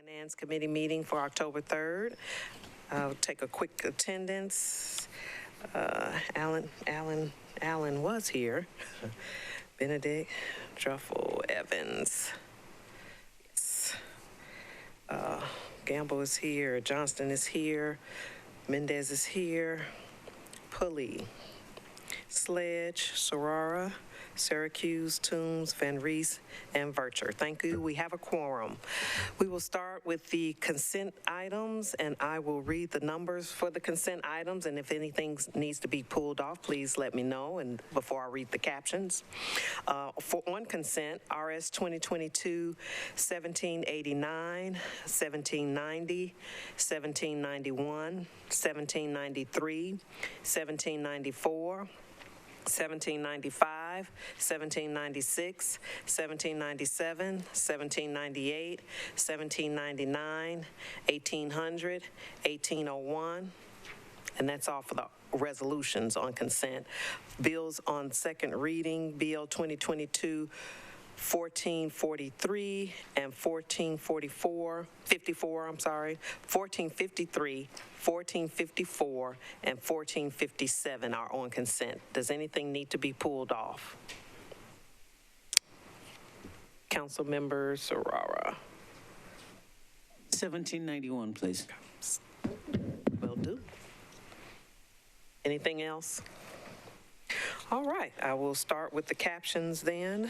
Finance Committee meeting for October 3rd. I'll take a quick attendance. Alan was here. Benedict, Truffle, Evans. Yes. Gamble is here. Johnston is here. Mendez is here. Pulley, Sledge, Sorara, Syracuse, Toombs, Van Rees, and Vercher. Thank you. We have a quorum. We will start with the consent items, and I will read the numbers for the consent items, and if anything needs to be pulled off, please let me know and before I read the captions. On consent, RS 2022-1789, 1790, 1791, 1793, 1794, 1795, 1796, 1797, 1798, 1799, 1800, 1801, and that's all for the resolutions on consent. Bills on second reading, Bill 2022 1443 and 1454, 1453, 1454, and 1457 are on consent. Does anything need to be pulled off? Councilmember Sorara. 1791, please. Will do. Anything else? All right, I will start with the captions then.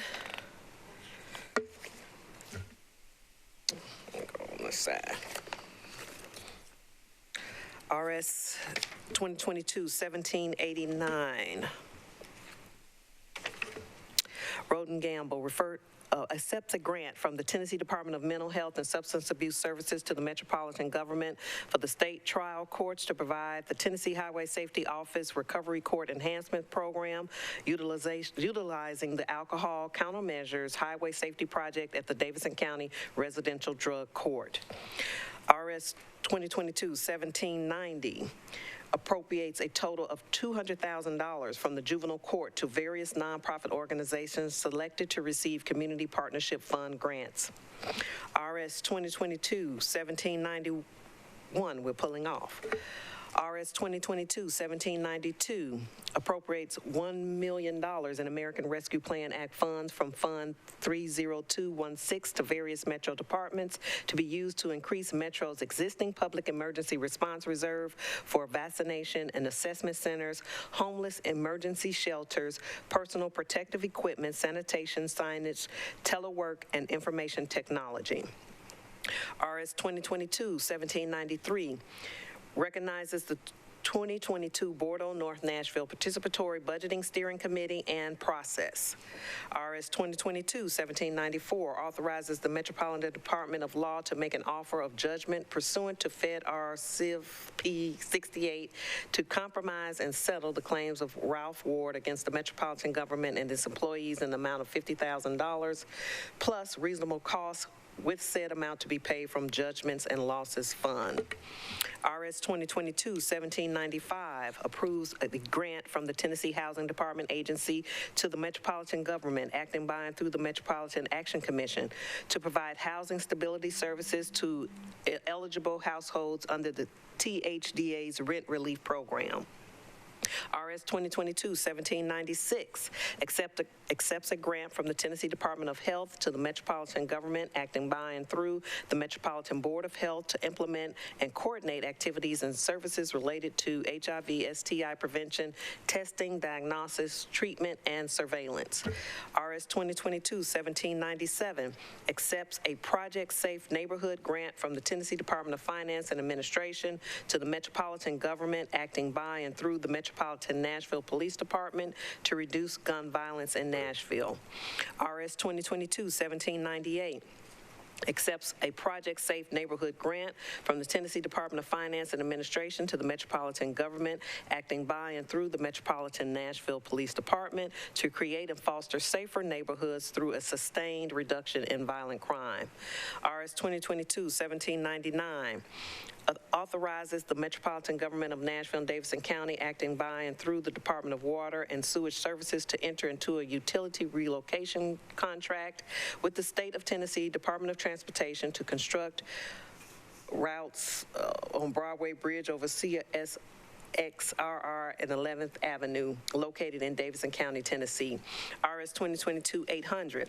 Go on this side. RS 2022-1789. Roden Gamble accepts a grant from the Tennessee Department of Mental Health and Substance Abuse Services to the Metropolitan Government for the state trial courts to provide the Tennessee Highway Safety Office Recovery Court Enhancement Program, utilizing the Alcohol Countermeasures Highway Safety Project at the Davidson County Residential Drug Court. RS 2022-1790 appropriates a total of $200,000 from the juvenile court to various nonprofit organizations selected to receive Community Partnership Fund grants. RS 2022-1791, we're pulling off. RS 2022-1792 appropriates $1 million in American Rescue Plan Act funds from Fund 30216 to various Metro departments to be used to increase Metro's existing public emergency response reserve for vaccination and assessment centers, homeless emergency shelters, personal protective equipment, sanitation, signage, telework, and information technology. RS 2022-1793 recognizes the 2022 Bordeaux North Nashville Participatory Budgeting Steering Committee and process. RS 2022-1794 authorizes the Metropolitan Department of Law to make an offer of judgment pursuant to Fed R. Civ P 68 to compromise and settle the claims of Ralph Ward against the Metropolitan government and its employees in the amount of $50,000 plus reasonable costs, with said amount to be paid from Judgments and Losses Fund. RS 2022-1795 approves a grant from the Tennessee Housing Department Agency to the Metropolitan Government, acting by and through the Metropolitan Action Commission, to provide housing stability services to eligible households under the THDA's Rent Relief Program. RS 2022-1796 accepts a grant from the Tennessee Department of Health to the Metropolitan Government, acting by and through the Metropolitan Board of Health, to implement and coordinate activities and services related to HIV/STI prevention, testing, diagnosis, treatment, and surveillance. RS 2022-1797 accepts a Project Safe Neighborhood grant from the Tennessee Department of Finance and Administration to the Metropolitan Government, acting by and through the Metropolitan Nashville Police Department to reduce gun violence in Nashville. RS 2022-1798 accepts a Project Safe Neighborhood grant from the Tennessee Department of Finance and Administration to the Metropolitan Government, acting by and through the Metropolitan Nashville Police Department to create and foster safer neighborhoods through a sustained reduction in violent crime. RS 2022-1799 authorizes the Metropolitan Government of Nashville and Davidson County, acting by and through the Department of Water and Sewage Services, to enter into a utility relocation contract with the State of Tennessee Department of Transportation to construct routes on Broadway Bridge over CSXRR and 11th Avenue, located in Davidson County, Tennessee. RS 2022-800.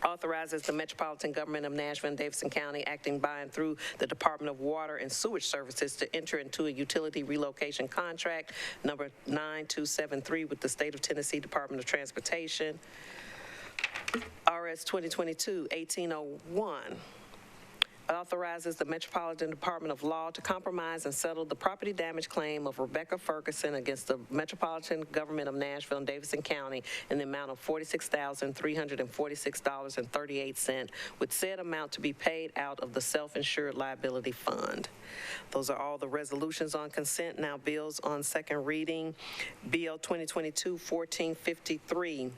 Authorizes the Metropolitan Government of Nashville and Davidson County, acting by and through the Department of Water and Sewage Services, to enter into a utility relocation contract number 9273 with the State of Tennessee Department of Transportation. RS 2022-1801. Authorizes the Metropolitan Department of Law to compromise and settle the property damage claim of Rebecca Ferguson against the Metropolitan Government of Nashville and Davidson County in the amount of $46,346.38, with said amount to be paid out of the self-insured liability fund. Those are all the resolutions on consent. Now bills on second reading. BL 2022-1453.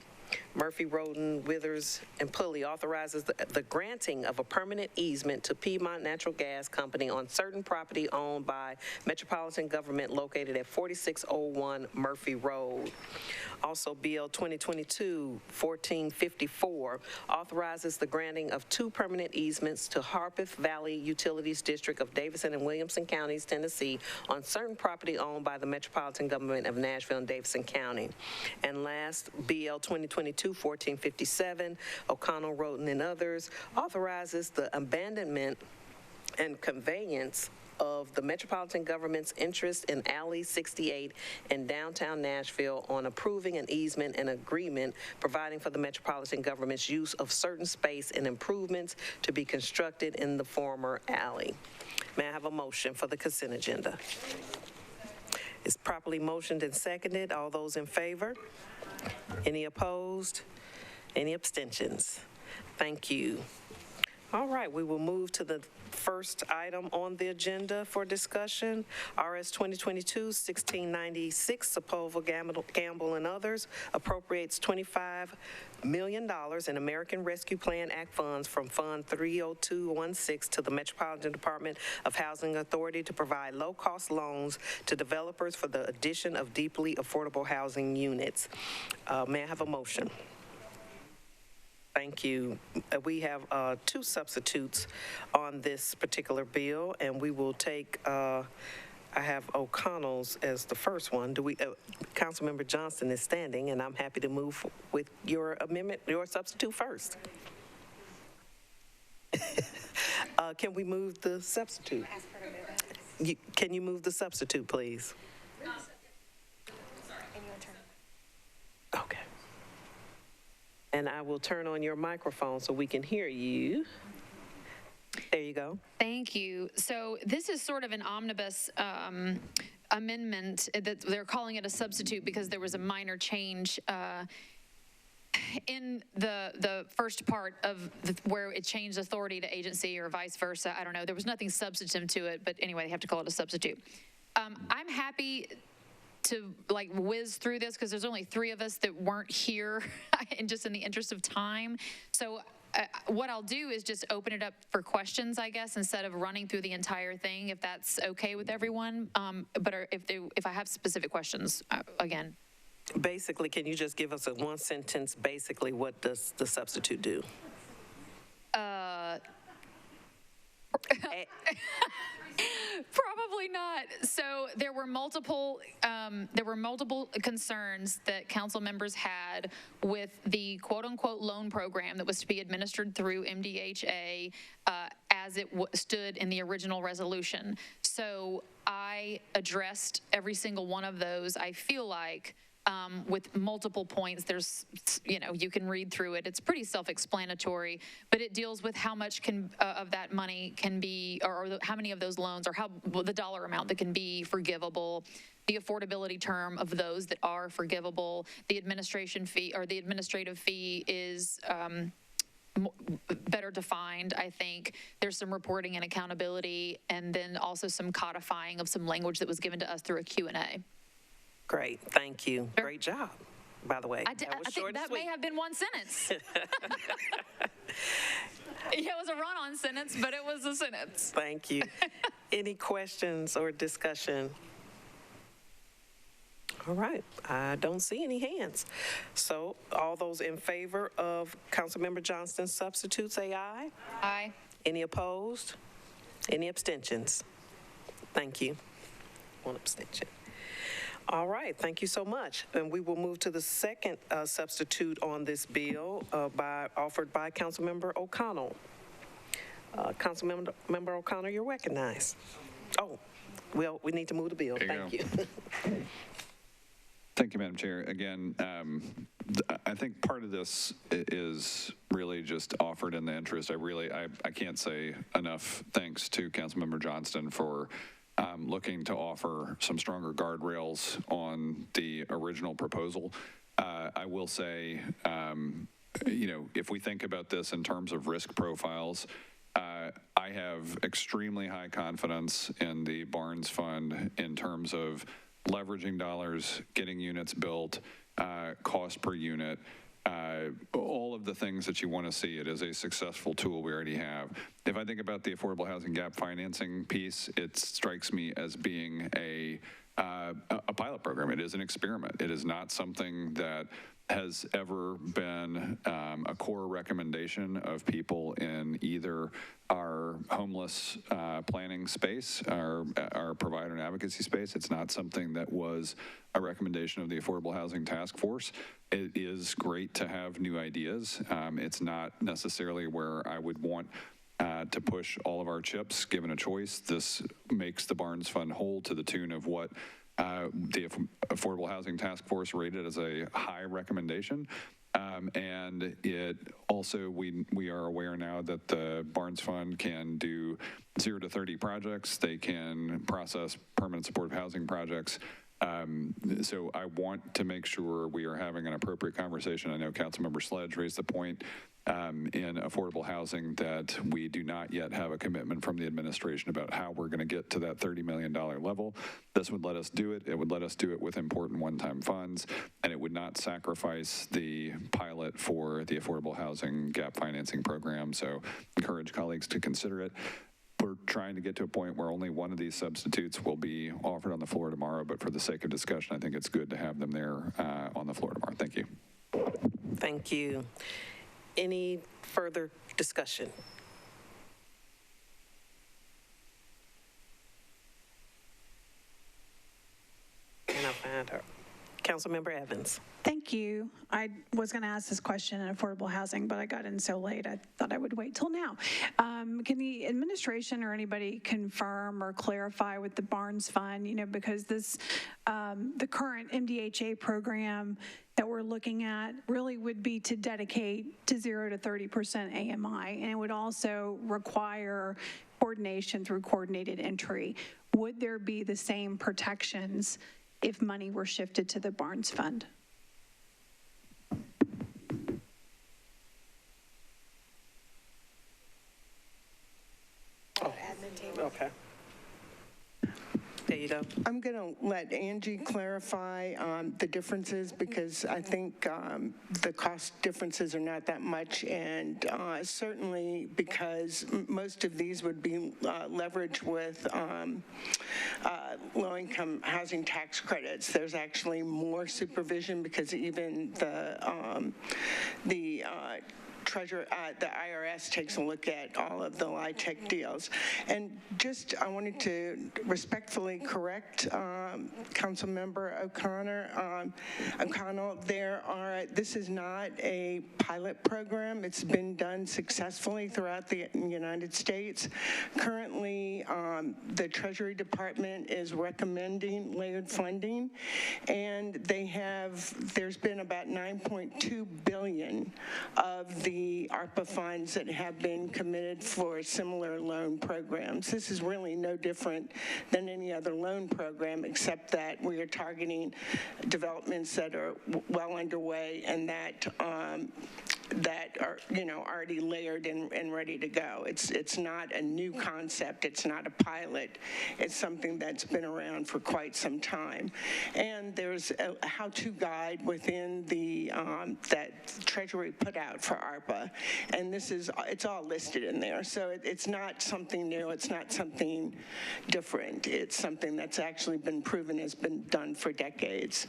Murphy, Roden, Withers, and Pulley authorizes the granting of a permanent easement to Piedmont Natural Gas Company on certain property owned by Metropolitan Government located at 4601 Murphy Road. Also, BL 2022-1454 authorizes the granting of 2 permanent easements to Harpeth Valley Utilities District of Davidson and Williamson Counties, Tennessee, on certain property owned by the Metropolitan Government of Nashville and Davidson County. And last, BL 2022-1457, O'Connell, Roden, and others, authorizes the abandonment and conveyance of the Metropolitan Government's interest in Alley 68 in downtown Nashville, on approving an easement and agreement providing for the Metropolitan Government's use of certain space and improvements to be constructed in the former alley. May I have a motion for the consent agenda? It's properly motioned and seconded. All those in favor? Any opposed? Any abstentions? Thank you. All right, we will move to the first item on the agenda for discussion, RS 2022-1696, Sepulveda, Gamble, and others, appropriates $25 million in American Rescue Plan Act funds from Fund 30216 to the Metropolitan Department of Housing Authority to provide low-cost loans to developers for the addition of deeply affordable housing units. May I have a motion? Thank you. We have 2 substitutes on this particular bill, and we will take, I have O'Connell's as the first one. Councilmember Johnston is standing, and I'm happy to move with your amendment, your substitute first. Can we move the substitute? Can you move the substitute, please? Okay. And I will turn on your microphone so we can hear you. There you go. Thank you. So this is sort of an omnibus amendment. That they're calling it a substitute because there was a minor change in the first part of where it changed authority to agency or vice versa. I don't know. There was nothing substantive to it, but anyway, they have to call it a substitute. I'm happy to whiz through this because there's only 3 of us that weren't here and just in the interest of time. So what I'll do is just open it up for questions, I guess, instead of running through the entire thing, if that's okay with everyone. But if I have specific questions, again. Basically, can you just give us a 1 sentence, basically, what does the substitute do? Probably not. So there were multiple concerns that council members had with the quote-unquote loan program that was to be administered through MDHA as it stood in the original resolution. So I addressed every single one of those. I feel like with multiple points. There's, you can read through it. It's pretty self-explanatory, but it deals with how much of that money can be, or how many of those loans, or the dollar amount that can be forgivable, the affordability term of those that are forgivable, the administration fee, or the administrative fee is better defined, I think. There's some reporting and accountability, and then also some codifying of some language that was given to us through a Q&A. Great, thank you. Sure. Great job, by the way. I think that may have been 1 sentence. Yeah, it was a run-on sentence, but it was a sentence. Thank you. Any questions or discussion? All right, I don't see any hands. So all those in favor of Councilmember Johnston's substitute, say aye. Aye. Any opposed? Any abstentions? Thank you. One abstention. All right, thank you so much. And we will move to the second substitute on this bill offered by Councilmember O'Connell. Councilmember O'Connor, you're recognized. Oh, well, we need to move the bill. Thank you. Thank you, Madam Chair. Again, I think part of this is really just offered in the interest. I can't say enough thanks to Councilmember Johnston for looking to offer some stronger guardrails on the original proposal. I will say, if we think about this in terms of risk profiles, I have extremely high confidence in the Barnes Fund in terms of leveraging dollars, getting units built, cost per unit, all of the things that you want to see. It is a successful tool we already have. If I think about the affordable housing gap financing piece, it strikes me as being a pilot program. It is an experiment. It is not something that has ever been a core recommendation of people in either our homeless planning space, our provider and advocacy space. It's not something that was a recommendation of the Affordable Housing Task Force. It is great to have new ideas. It's not necessarily where I would want to push all of our chips given a choice. This makes the Barnes Fund whole to the tune of what the Affordable Housing Task Force rated as a high recommendation. And it also, we are aware now that the Barnes Fund can do 0 to 30 projects. They can process permanent supportive housing projects. So I want to make sure we are having an appropriate conversation. I know Councilmember Sledge raised the point in affordable housing that we do not yet have a commitment from the administration about how we're going to get to that $30 million level. This would let us do it. It would let us do it with important one-time funds, and it would not sacrifice the pilot for the affordable housing gap financing program. So encourage colleagues to consider it. We're trying to get to a point where only one of these substitutes will be offered on the floor tomorrow, but for the sake of discussion, I think it's good to have them there on the floor tomorrow. Thank you. Thank you. Any further discussion? And I'll find her. Councilmember Evans. Thank you. I was going to ask this question in affordable housing, but I got in so late, I thought I would wait till now. Can the administration or anybody confirm or clarify with the Barnes Fund, because this, the current MDHA program that we're looking at really would be to dedicate to 0 to 30% AMI, and it would also require coordination through coordinated entry. Would there be the same protections if money were shifted to the Barnes Fund? Okay. There you go. I'm going to let Angie clarify the differences, because I think the cost differences are not that much, and certainly because most of these would be leveraged with low-income housing tax credits. There's actually more supervision because even the Treasurer, the IRS takes a look at all of the LIHTC deals. And just, I wanted to respectfully correct Councilmember O'Connell. This is not a pilot program. It's been done successfully throughout the United States. Currently, the Treasury Department is recommending layered funding, and there's been about $9.2 billion of the ARPA funds that have been committed for similar loan programs. This is really no different than any other loan program, except that we are targeting developments that are well underway and that are already layered and ready to go. It's not a new concept. It's not a pilot. It's something that's been around for quite some time. And there's a how-to guide within the that Treasury put out for ARPA, and it's all listed in there. So it's not something new. It's not something different. It's something that's actually been proven has been done for decades.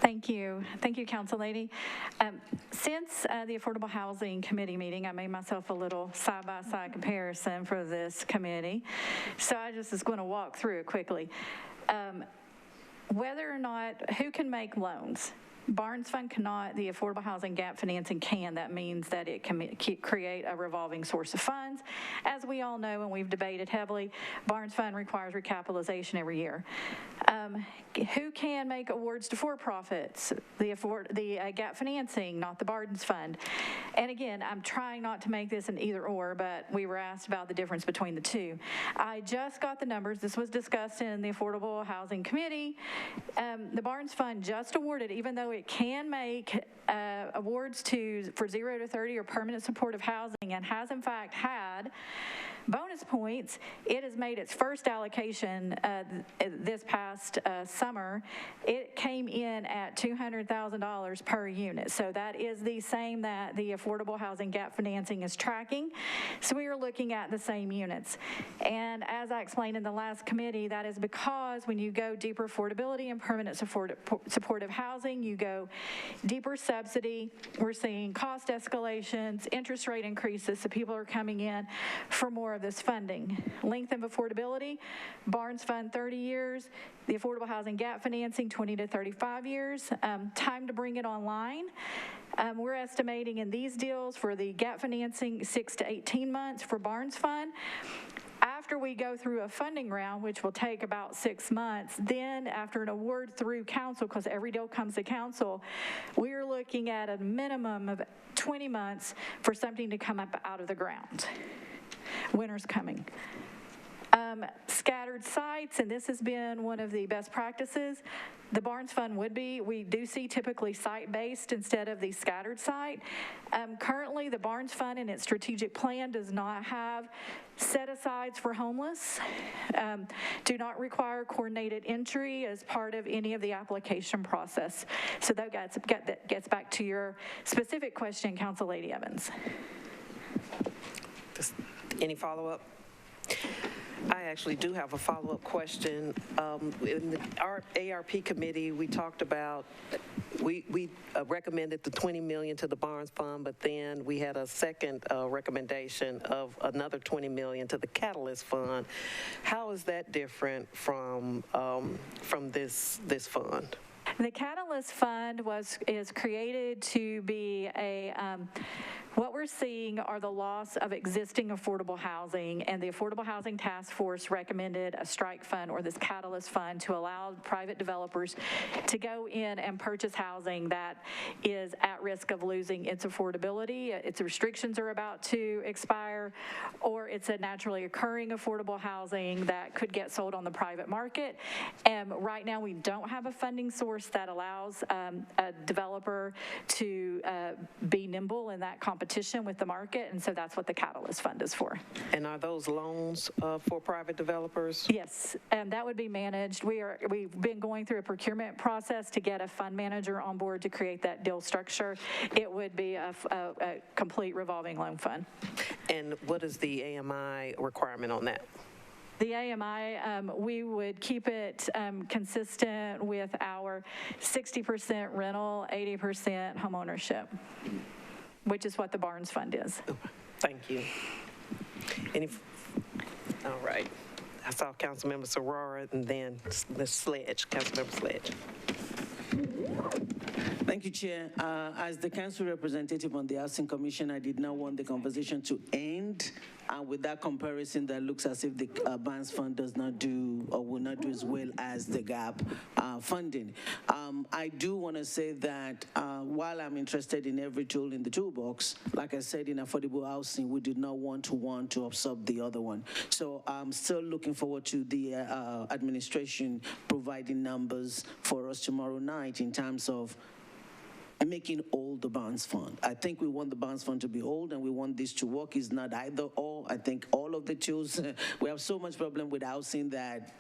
Thank you. Thank you, Council Lady. Since the Affordable Housing Committee meeting, I made myself a little side-by-side comparison for this committee. So I just was going to walk through it quickly. Whether or not, who can make loans? Barnes Fund cannot, the Affordable Housing Gap Financing can. That means that it can create a revolving source of funds. As we all know, and we've debated heavily, Barnes Fund requires recapitalization every year. Who can make awards to for-profits? The Gap Financing, not the Barnes Fund. And again, I'm trying not to make this an either-or, but we were asked about the difference between the two. I just got the numbers. This was discussed in the Affordable Housing Committee. The Barnes Fund just awarded, even though it can make awards for 0 to 30 or permanent supportive housing and has in fact had bonus points, it has made its first allocation this past summer. It came in at $200,000 per unit. So that is the same that the Affordable Housing Gap Financing is tracking. So we are looking at the same units. And as I explained in the last committee, that is because when you go deeper affordability and permanent supportive housing, you go deeper subsidy. We're seeing cost escalations, interest rate increases, so people are coming in for more of this funding. Length of affordability, Barnes Fund 30 years, the Affordable Housing Gap Financing 20 to 35 years. Time to bring it online. We're estimating in these deals for the gap financing 6 to 18 months for Barnes Fund. After we go through a funding round, which will take about 6 months, then after an award through council, because every deal comes to council, we're looking at a minimum of 20 months for something to come up out of the ground. Winter's coming. Scattered sites, and this has been one of the best practices. The Barnes Fund would be, we do see typically site-based instead of the scattered site. Currently, the Barnes Fund in its strategic plan does not have set-asides for homeless, do not require coordinated entry as part of any of the application process. So that gets back to your specific question, Council Lady Evans. Any follow-up? I actually do have a follow-up question. In our ARP committee, we talked about, we recommended the $20 million to the Barnes Fund, but then we had a second recommendation of another $20 million to the Catalyst Fund. How is that different from this fund? The Catalyst Fund is created to be what we're seeing are the loss of existing affordable housing, and the Affordable Housing Task Force recommended a strike fund or this Catalyst Fund to allow private developers to go in and purchase housing that is at risk of losing its affordability. Its restrictions are about to expire, or it's a naturally occurring affordable housing that could get sold on the private market. And right now we don't have a funding source that allows a developer to be nimble in that competition with the market, and so that's what the Catalyst Fund is for. And are those loans for private developers? Yes, and that would be managed. We've been going through a procurement process to get a fund manager on board to create that deal structure. It would be a complete revolving loan fund. And what is the AMI requirement on that? The AMI, we would keep it consistent with our 60% rental, 80% home ownership, which is what the Barnes Fund is. Thank you. All right. I saw Councilmember Sorora and then the Sledge, Councilmember Sledge. Thank you, Chair. As the council representative on the Housing Commission, I did not want the conversation to end with that comparison that looks as if the Barnes Fund does not do or will not do as well as the GAP funding. I do want to say that while I'm interested in every tool in the toolbox, like I said, in affordable housing, we did not want to absorb the other one. So I'm still looking forward to the administration providing numbers for us tomorrow night in terms of making old the Barnes Fund. I think we want the Barnes Fund to be old, and we want this to work. It's not either or. I think all of the tools, we have so much problem with housing that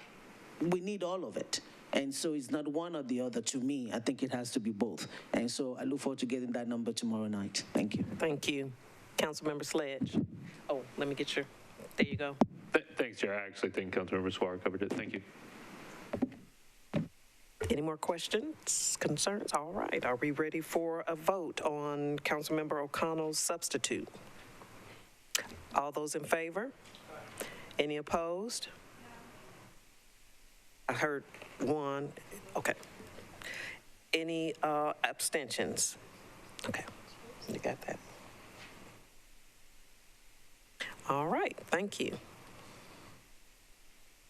we need all of it. And so it's not one or the other to me. I think it has to be both. And so I look forward to getting that number tomorrow night. Thank you. Thank you. Councilmember Sledge. Oh, let me get your, there you go. Thanks, Chair. I actually think Councilmember Suarez covered it. Thank you. Any more questions, concerns? All right, are we ready for a vote on Councilmember O'Connell's substitute? All those in favor? Any opposed? I heard one. Okay. Any abstentions? Okay, you got that. All right, thank you.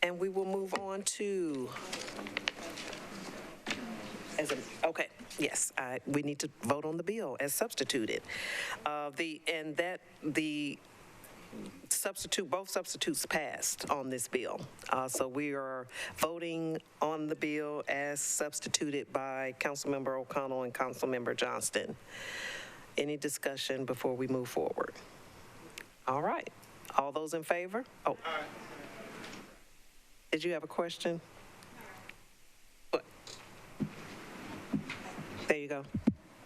And we will move on to, okay, yes, we need to vote on the bill as substituted. Both substitutes passed on this bill. So we are voting on the bill as substituted by Councilmember O'Connell and Councilmember Johnston. Any discussion before we move forward? All right. All those in favor? Oh. Did you have a question? What? There you go.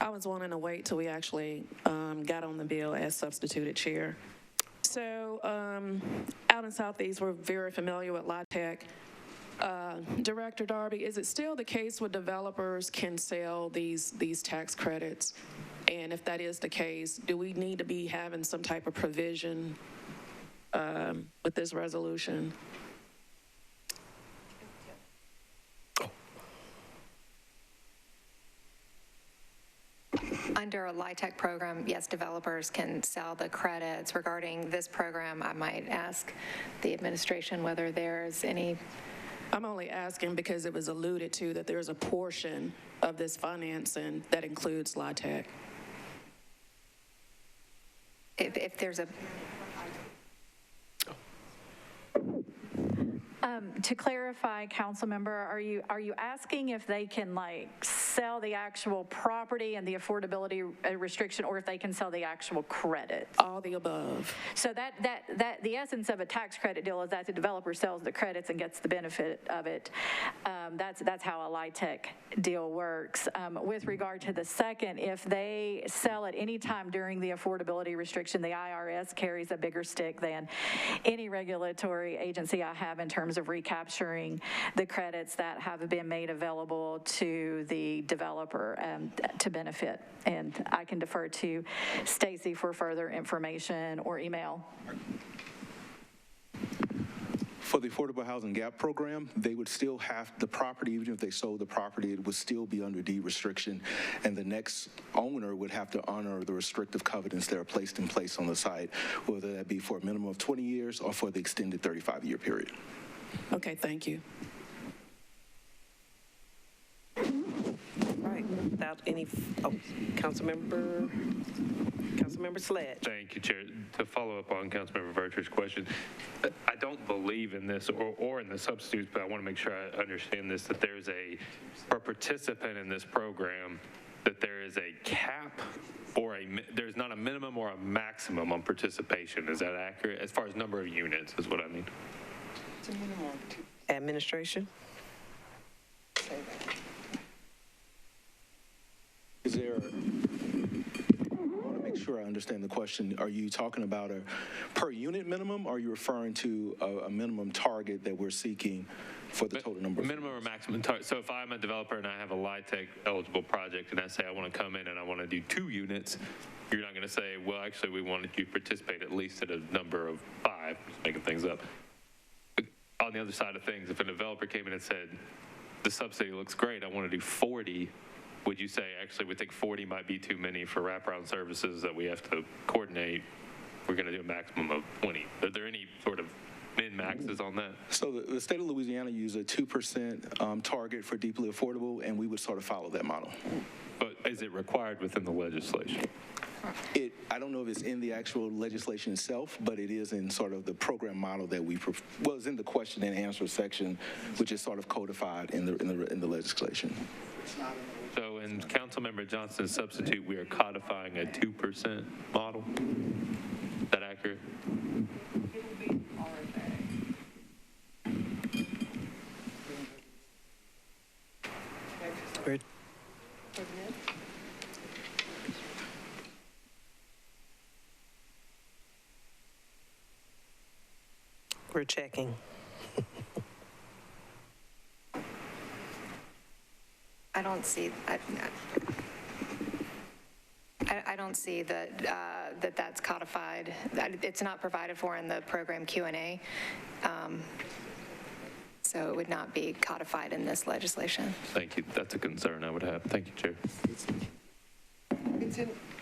I was wanting to wait till we actually got on the bill as substituted chair. So out in Southeast, we're very familiar with LIHTC. Director Darby, is it still the case where developers can sell these tax credits? And if that is the case, do we need to be having some type of provision with this resolution? Under a LIHTC program, yes, developers can sell the credits. Regarding this program, I might ask the administration whether there's any. I'm only asking because it was alluded to that there's a portion of this financing that includes LIHTC. If there's a. To clarify, council member, are you asking if they can sell the actual property and the affordability restriction, or if they can sell the actual credit? All the above. So that the essence of a tax credit deal is that the developer sells the credits and gets the benefit of it. That's how a LIHTC deal works. With regard to the second, if they sell at any time during the affordability restriction, the IRS carries a bigger stick than any regulatory agency I have in terms of recapturing the credits that have been made available to the developer to benefit. And I can defer to Stacy for further information or email. For the Affordable Housing Gap Program, they would still have the property, even if they sold the property, it would still be under deed restriction, and the next owner would have to honor the restrictive covenants that are placed in place on the site, whether that be for a minimum of 20 years or for the extended 35-year period. Okay, thank you. Right, without any, Councilmember Sledge. Thank you, Chair. To follow up on Councilmember Vercher's question, I don't believe in this or in the substitutes, but I want to make sure I understand this, that there's for a participant in this program, that there is a cap or there's not a minimum or a maximum on participation. Is that accurate? As far as number of units is what I mean. It's a minimum of 2. Administration? Is there, I want to make sure I understand the question. Are you talking about a per unit minimum, or are you referring to a minimum target that we're seeking for the total number of minimum or maximum target? So if I'm a developer and I have a LIHTC eligible project and I say I want to come in and I want to do 2 units, you're not going to say, well, actually, we wanted you to participate at least at a number of 5, just making things up. On the other side of things, if a developer came in and said, the subsidy looks great, I want to do 40, would you say, actually, we think 40 might be too many for wraparound services that we have to coordinate? We're going to do a maximum of 20. Are there any sort of min-maxes on that? So the state of Louisiana uses a 2% target for deeply affordable, and we would sort of follow that model. But is it required within the legislation? I don't know if it's in the actual legislation itself, but it is in sort of the program model that it's in the question and answer section, which is sort of codified in the legislation. So in Councilmember Johnston's substitute, we are codifying a 2% model. Is that accurate? We're checking. I don't see, I don't see that, that's codified. It's not provided for in the program Q&A. So it would not be codified in this legislation. Thank you. That's a concern I would have. Thank you, Chair. It's in,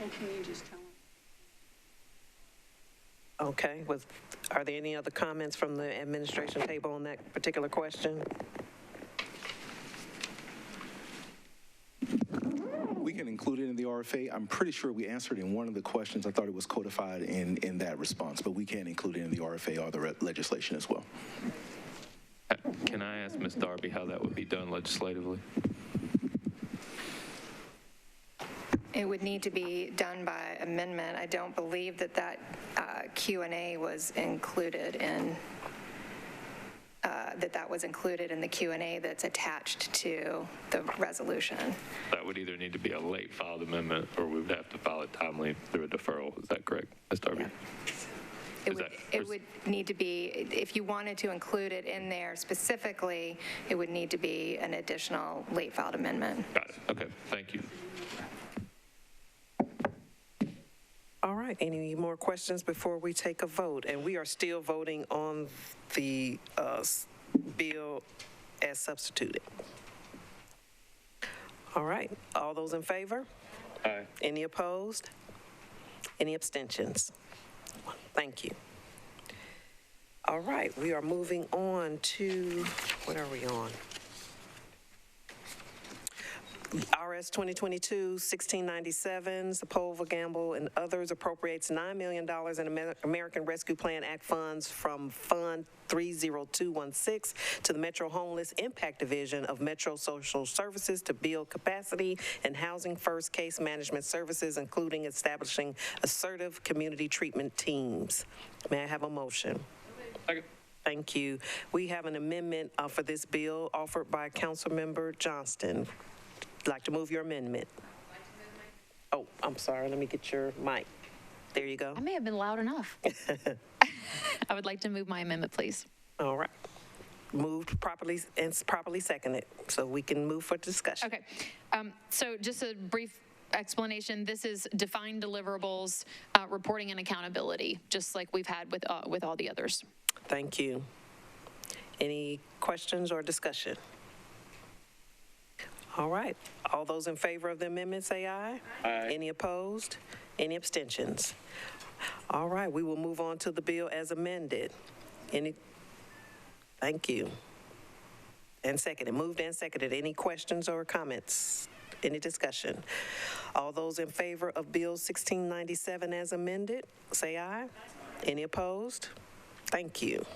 well, can you just tell them? Okay, are there any other comments from the administration table on that particular question? We can include it in the RFA. I'm pretty sure we answered in one of the questions. I thought it was codified in that response, but we can include it in the RFA or the legislation as well. Can I ask Ms. Darby how that would be done legislatively? It would need to be done by amendment. I don't believe that Q&A was included in, that was included in the Q&A that's attached to the resolution. That would either need to be a late filed amendment or we would have to file it timely through a deferral. Is that correct, Ms. Darby? Yeah. It would need to be, if you wanted to include it in there specifically, it would need to be an additional late filed amendment. Got it. Okay. Thank you. All right, any more questions before we take a vote? And we are still voting on the bill as substituted. All right, all those in favor? Aye. Any opposed? Any abstentions? Thank you. All right, we are moving on to, what are we on? RS 2022-1697, Sepulveda, Gamble, and others appropriates $9 million in American Rescue Plan Act funds from Fund 30216 to the Metro Homeless Impact Division of Metro Social Services to build capacity and housing first case management services, including establishing assertive community treatment teams. May I have a motion? Second. Thank you. We have an amendment for this bill offered by Councilmember Johnston. Like to move your amendment? Oh, I'm sorry. Let me get your mic. There you go. I may have been loud enough. I would like to move my amendment, please. All right. Moved properly and properly seconded, so we can move for discussion. Okay. So just a brief explanation. This is defined deliverables, reporting and accountability, just like we've had with all the others. Thank you. Any questions or discussion? All right. All those in favor of the amendment say aye. Aye. Any opposed? Any abstentions? All right. We will move on to the bill as amended. Thank you. And seconded. Moved and seconded. Any questions or comments? Any discussion? All those in favor of Bill 1697 as amended, say aye. Any opposed? Thank you.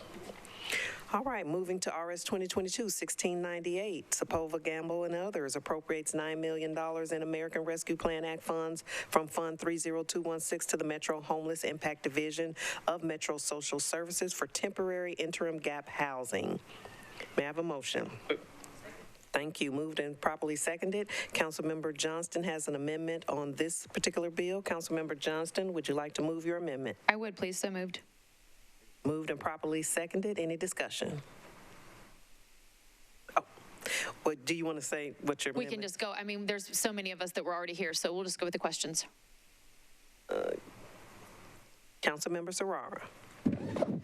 All right, moving to RS 2022-1698, Sepulveda, Gamble, and others appropriates $9 million in American Rescue Plan Act funds from Fund 30216 to the Metro Homeless Impact Division of Metro Social Services for temporary interim gap housing. May I have a motion? Thank you. Moved and properly seconded. Councilmember Johnston has an amendment on this particular bill. Councilmember Johnston, would you like to move your amendment? I would, please. So moved. Moved and properly seconded. Any discussion? Oh, what do you want to say? What's your amendment? We can just go. I mean, there's so many of us that were already here, so we'll just go with the questions. Councilmember Serrara.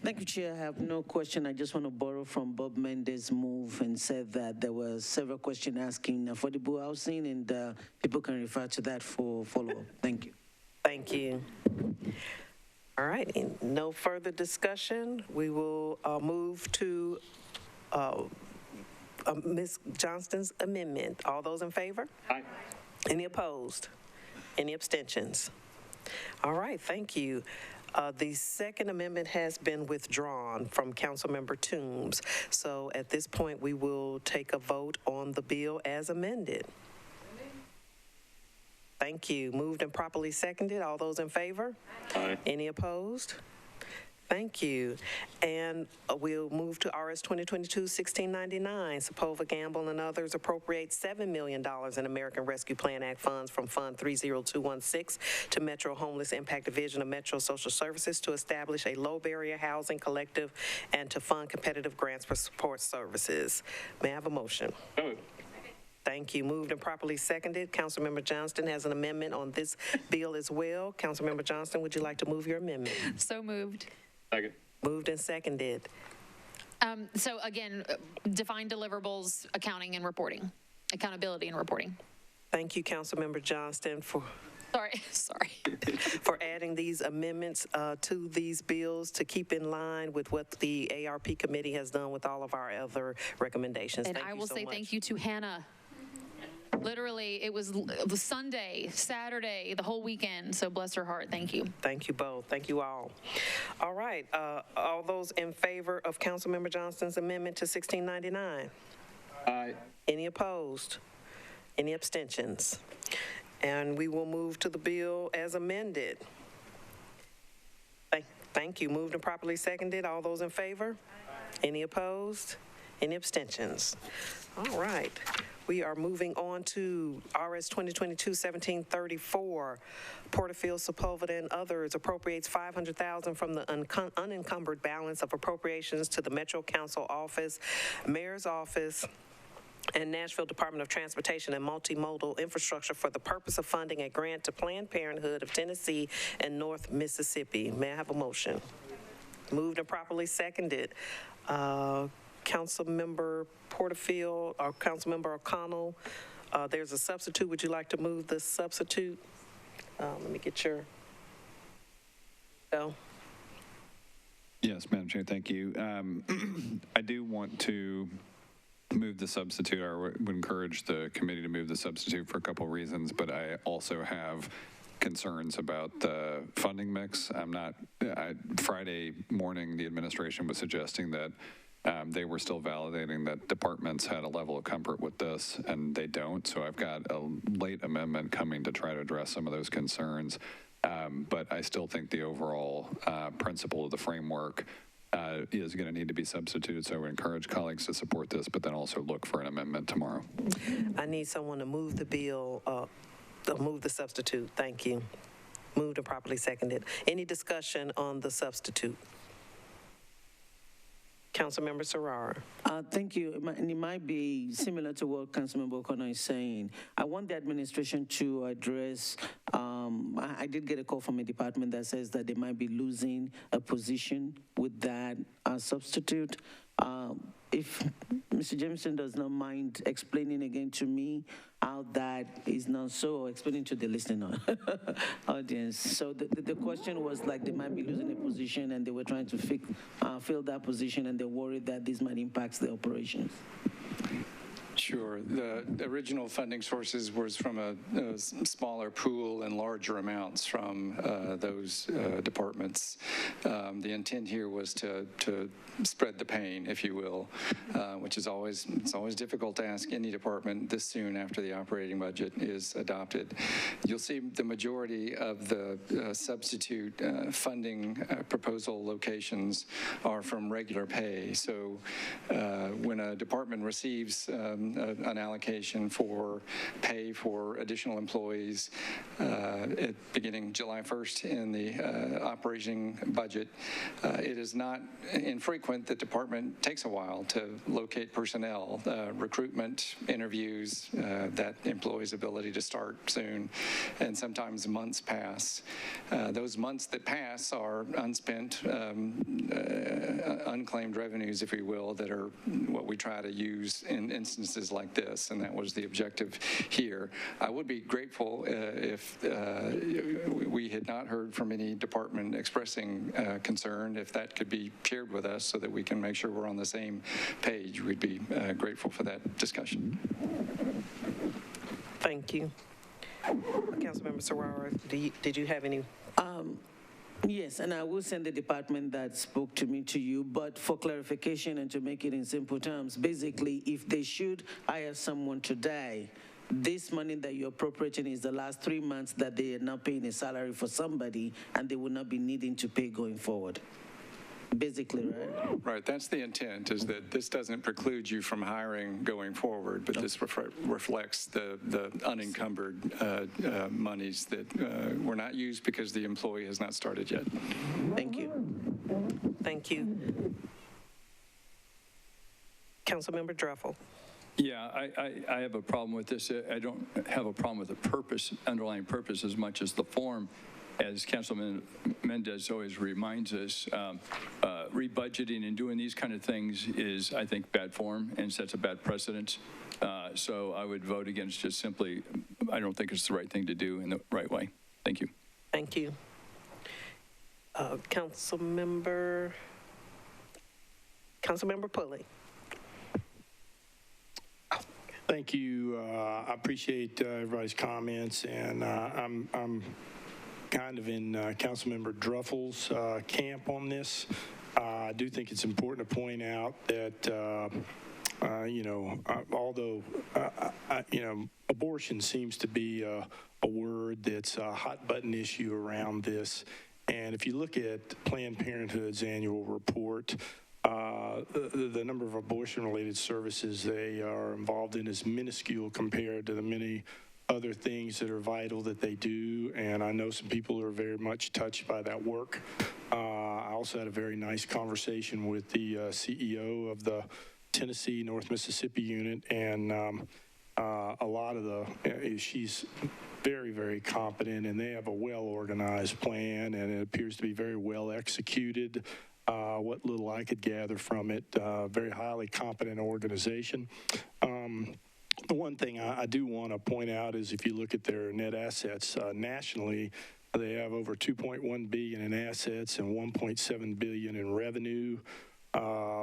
Thank you, Chair. I have no question. I just want to borrow from Bob Mendes' move and said that there were several questions asking affordable housing, and people can refer to that for follow-up. Thank you. Thank you. All right, no further discussion. We will move to Ms. Johnston's amendment. All those in favor? Aye. Any opposed? Any abstentions? All right, thank you. The second amendment has been withdrawn from Councilmember Toombs. So at this point, we will take a vote on the bill as amended. Thank you. Moved and properly seconded. All those in favor? Aye. Any opposed? Thank you. And we'll move to RS 2022-1699. Sepulveda, Gamble, and others appropriate $7 million in American Rescue Plan Act funds from Fund 30216 to Metro Homeless Impact Division of Metro Social Services to establish a low-barrier housing collective and to fund competitive grants for support services. May I have a motion? Thank you. Moved and properly seconded. Councilmember Johnston has an amendment on this bill as well. Councilmember Johnston, would you like to move your amendment? So moved. Second. Moved and seconded. So again, define deliverables, accounting and reporting, accountability and reporting. Thank you, Councilmember Johnston, for adding these amendments to these bills to keep in line with what the ARP committee has done with all of our other recommendations. And Thank I you will so say much. thank you to Hannah. Literally, it was Sunday, Saturday, the whole weekend. So bless her heart. Thank you. Thank you both. Thank you all. All right. All those in favor of Councilmember Johnston's amendment to 1699? Aye. Any opposed? Any abstentions? And we will move to the bill as amended. Thank you. Moved and properly seconded. All those in favor? Any opposed? Any abstentions? All right. We are moving on to RS 2022-1734. Porterfield, Sepulveda, and others appropriates $500,000 from the unencumbered balance of appropriations to the Metro Council Office, Mayor's Office, and Nashville Department of Transportation and Multimodal Infrastructure for the purpose of funding a grant to Planned Parenthood of Tennessee and North Mississippi. May I have a motion? Moved and properly seconded. Councilmember Porterfield or Councilmember O'Connell, there's a substitute. Would you like to move the substitute? Let me get your, Yes, Madam Chair, thank you. I do want to move the substitute. I would encourage the committee to move the substitute for a couple of reasons, but I also have concerns about the funding mix. Friday morning, the administration was suggesting that they were still validating that departments had a level of comfort with this, and they don't. So I've got a late amendment coming to try to address some of those concerns. But I still think the overall principle of the framework is going to need to be substituted. So I would encourage colleagues to support this, but then also look for an amendment tomorrow. I need someone to move the bill, move the substitute. Thank you. Moved and properly seconded. Any discussion on the substitute? Councilmember Serrar. Thank you. It might be similar to what Councilmember O'Connor is saying. I want the administration to address, I did get a call from a department that says that they might be losing a position with that substitute. If Mr. Jameson does not mind explaining again to me how that is not so, or explaining to the listening audience. So the question was like they might be losing a position and they were trying to fill that position, and they're worried that this might impact the operations. Sure. The original funding sources was from a smaller pool and larger amounts from those departments. The intent here was to spread the pain, if you will, which is always difficult to ask any department this soon after the operating budget is adopted. You'll see the majority of the substitute funding proposal locations are from regular pay. So when a department receives an allocation for pay for additional employees beginning July 1st in the operating budget, it is not infrequent that department takes a while to locate personnel, recruitment, interviews, that employee's ability to start soon, and sometimes months pass. Those months that pass are unspent, unclaimed revenues, if you will, that are what we try to use in instances like this, and that was the objective here. I would be grateful if we had not heard from any department expressing concern. If that could be shared with us so that we can make sure we're on the same page, we'd be grateful for that discussion. Thank you. Councilmember Serrar, did you have any? Yes, and I will send the department that spoke to me to you, but for clarification and to make it in simple terms, basically, if they should hire someone today, this money that you're appropriating is the last 3 months that they are not paying a salary for somebody, and they will not be needing to pay going forward. Basically, right? Right, that's the intent, is that this doesn't preclude you from hiring going forward, but this reflects the unencumbered monies that were not used because the employee has not started yet. Thank you. Thank you. Councilmember Dreffel. Yeah, I have a problem with this. I don't have a problem with the purpose, underlying purpose, as much as the form. As Councilman Mendez always reminds us, rebudgeting and doing these kind of things is, I think, bad form and sets a bad precedent. So I would vote against just simply, I don't think it's the right thing to do in the right way. Thank you. Thank you. Councilmember Pulley. Thank you. I appreciate everybody's comments, and I'm kind of in Councilmember Druffel's camp on this. I do think it's important to point out that, although, abortion seems to be a word that's a hot button issue around this. And if you look at Planned Parenthood's annual report, the number of abortion-related services they are involved in is minuscule compared to the many other things that are vital that they do, and I know some people are very much touched by that work. I also had a very nice conversation with the CEO of the Tennessee North Mississippi unit, and a lot of she's very, very competent, and they have a well-organized plan, and it appears to be very well executed. What little I could gather from it, very highly competent organization. The one thing I do want to point out is if you look at their net assets nationally, they have over $2.1 billion in assets and $1.7 billion in revenue,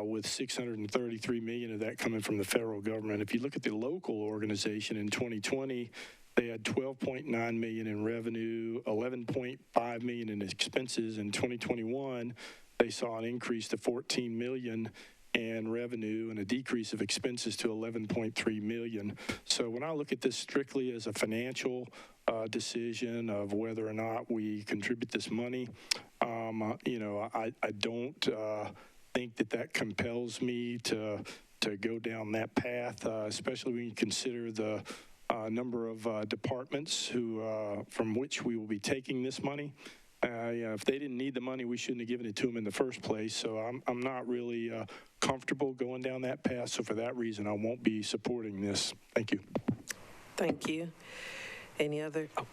with $633 million of that coming from the federal government. If you look at the local organization in 2020, they had $12.9 million in revenue, $11.5 million in expenses. In 2021, they saw an increase to $14 million in revenue and a decrease of expenses to $11.3 million. So when I look at this strictly as a financial decision of whether or not we contribute this money, I don't think that compels me to go down that path, especially when you consider the number of departments from which we will be taking this money. If they didn't need the money, we shouldn't have given it to them in the first place. So I'm not really comfortable going down that path. So for that reason, I won't be supporting this. Thank you. Thank you. Any other? Oh.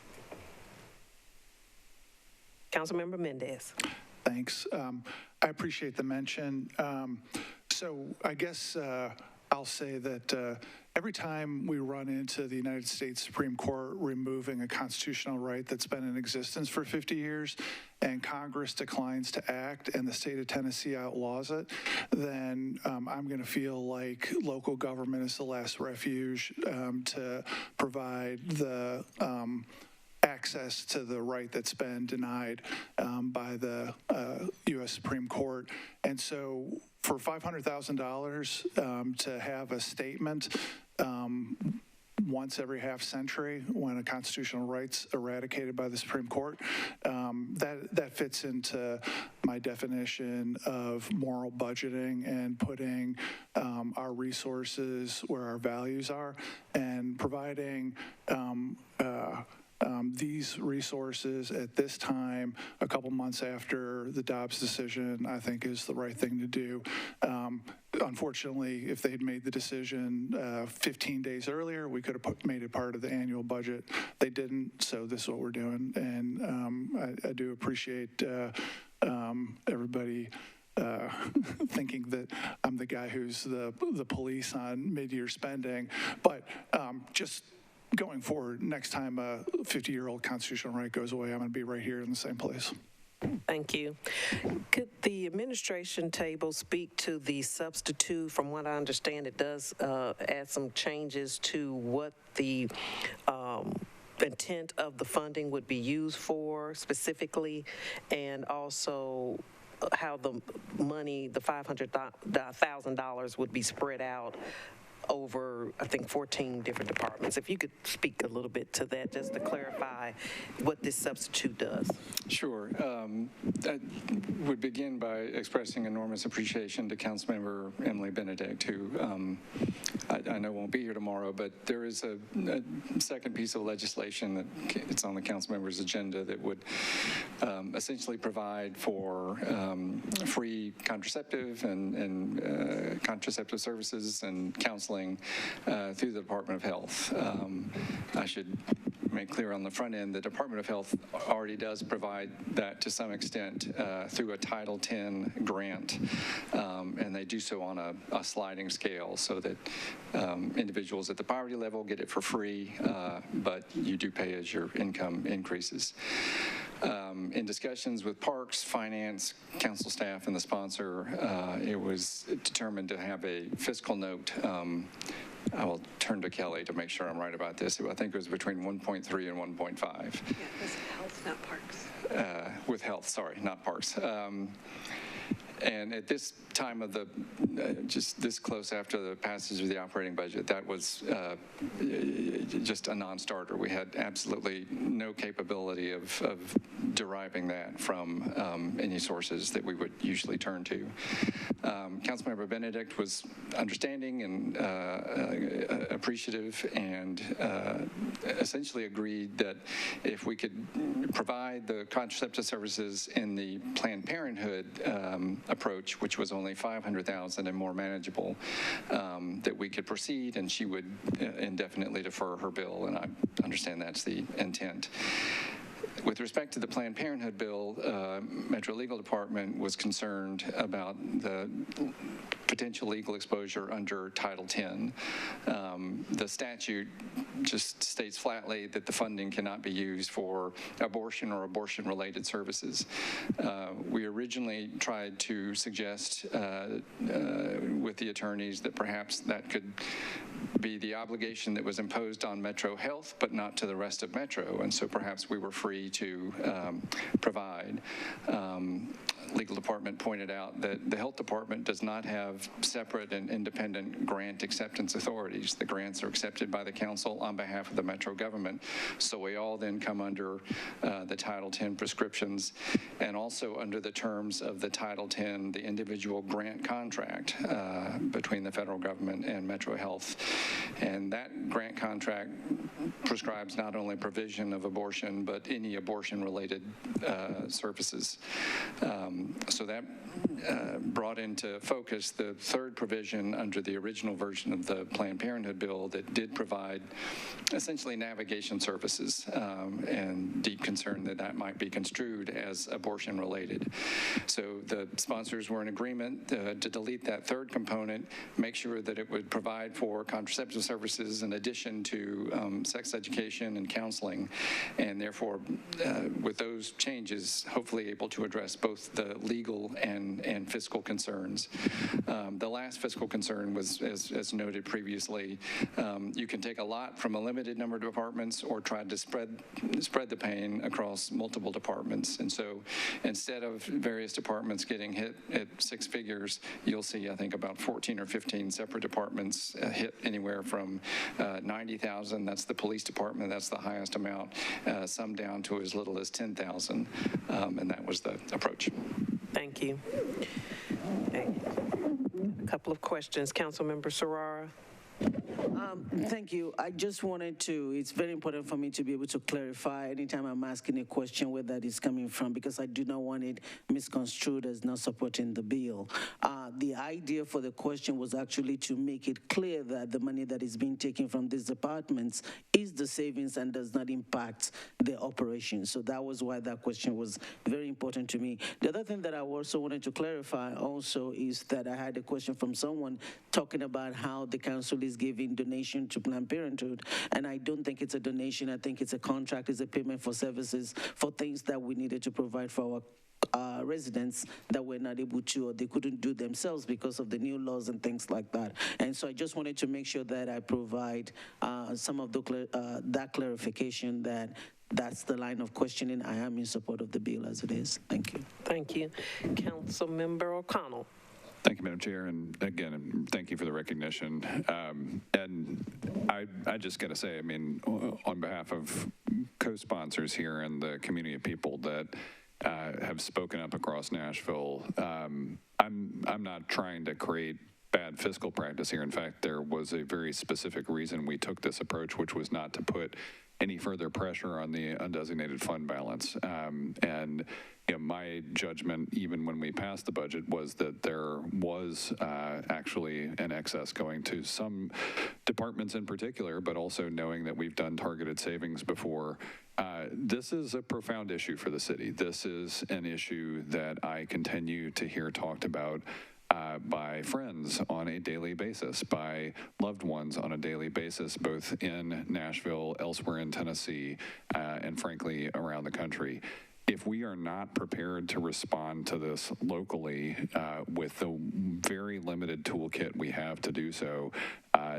Councilmember Mendez. Thanks. I appreciate the mention. So I guess I'll say that every time we run into the United States Supreme Court removing a constitutional right that's been in existence for 50 years and Congress declines to act and the state of Tennessee outlaws it, then I'm going to feel like local government is the last refuge to provide the access to the right that's been denied by the U.S. Supreme Court. And so for $500,000 to have a statement once every half century when a constitutional right's eradicated by the Supreme Court, that fits into my definition of moral budgeting and putting our resources where our values are and providing these resources at this time, a couple months after the Dobbs decision, I think is the right thing to do. Unfortunately, if they'd made the decision 15 days earlier, we could have made it part of the annual budget. They didn't, so this is what we're doing. And I do appreciate everybody thinking that I'm the guy who's the police on mid-year spending, but just going forward, next time a 50-year-old constitutional right goes away, I'm going to be right here in the same place. Thank you. Could the administration table speak to the substitute? From what I understand, it does add some changes to what the intent of the funding would be used for specifically, and also how the money, the $500,000 would be spread out over, I think, 14 different departments. If you could speak a little bit to that, just to clarify what this substitute does. Sure. I would begin by expressing enormous appreciation to Councilmember Emily Benedict, who I know won't be here tomorrow, but there is a second piece of legislation that it's on the council member's agenda that would essentially provide for free contraceptive and contraceptive services and counseling counseling through the Department of Health. I should make clear on the front end, the Department of Health already does provide that to some extent through a Title X grant, and they do so on a sliding scale so that individuals at the poverty level get it for free, but you do pay as your income increases. In discussions with Parks, Finance, Council staff, and the sponsor, it was determined to have a fiscal note. I will turn to Kelly to make sure I'm right about this. I think it was between 1.3 and 1.5. Yeah, it was health, not parks. With health, sorry, not Parks. And at this time of the, just this close after the passage of the operating budget, that was just a non-starter. We had absolutely no capability of deriving that from any sources that we would usually turn to. Councilmember Benedict was understanding and appreciative, and essentially agreed that if we could provide the contraceptive services in the Planned Parenthood approach, which was only $500,000 and more manageable, that we could proceed, and she would indefinitely defer her bill, and I understand that's the intent. With respect to the Planned Parenthood bill, Metro Legal Department was concerned about the potential legal exposure under Title X. The statute just states flatly that the funding cannot be used for abortion or abortion-related services. We originally tried to suggest with the attorneys that perhaps that could be the obligation that was imposed on Metro Health, but not to the rest of Metro, and so perhaps we were free to provide. Legal Department pointed out that the Health Department does not have separate and independent grant acceptance authorities. The grants are accepted by the council on behalf of the Metro government, so we all then come under the Title X prescriptions, and also under the terms of the Title X, the individual grant contract between the federal government and Metro Health. And that grant contract prescribes not only provision of abortion, but any abortion-related services. So that brought into focus the third provision under the original version of the Planned Parenthood bill that did provide essentially navigation services, and deep concern that that might be construed as abortion-related. So the sponsors were in agreement to delete that third component, make sure that it would provide for contraceptive services in addition to sex education and counseling, and therefore with those changes, hopefully able to address both the legal and fiscal concerns. The last fiscal concern was, as noted previously, you can take a lot from a limited number of departments or try to spread the pain across multiple departments. And so instead of various departments getting hit at six figures, you'll see, I think, about 14 or 15 separate departments hit anywhere from 90,000, that's the police department, that's the highest amount, some down to as little as 10,000, and that was the approach. Thank you. Okay. A couple of questions. Councilmember Serrara. Thank you. I just wanted to, it's very important for me to be able to clarify anytime I'm asking a question where that is coming from, because I do not want it misconstrued as not supporting the bill. The idea for the question was actually to make it clear that the money that is being taken from these departments is the savings and does not impact the operation. So that was why that question was very important to me. The other thing that I also wanted to clarify also is that I had a question from someone talking about how the council is giving donation to Planned Parenthood, and I don't think it's a donation. I think it's a contract, it's a payment for services, for things that we needed to provide for our residents that were not able to, or they couldn't do themselves because of the new laws and things like that. And so I just wanted to make sure that I provide some of the that clarification, that that's the line of questioning. I am in support of the bill as it is. Thank you. Thank you. Councilmember O'Connell. Thank you, Madam Chair, and again, thank you for the recognition. And I just got to say, I mean, on behalf of co-sponsors here and the community of people that have spoken up across Nashville, I'm not trying to create bad fiscal practice here. In fact, there was a very specific reason we took this approach, which was not to put any further pressure on the undesignated fund balance. And my judgment, even when we passed the budget, was that there was actually an excess going to some departments in particular, but also knowing that we've done targeted savings before. This is a profound issue for the city. This is an issue that I continue to hear talked about by friends on a daily basis, by loved ones on a daily basis, both in Nashville, elsewhere in Tennessee, and frankly, around the country. If we are not prepared to respond to this locally with the very limited toolkit we have to do so,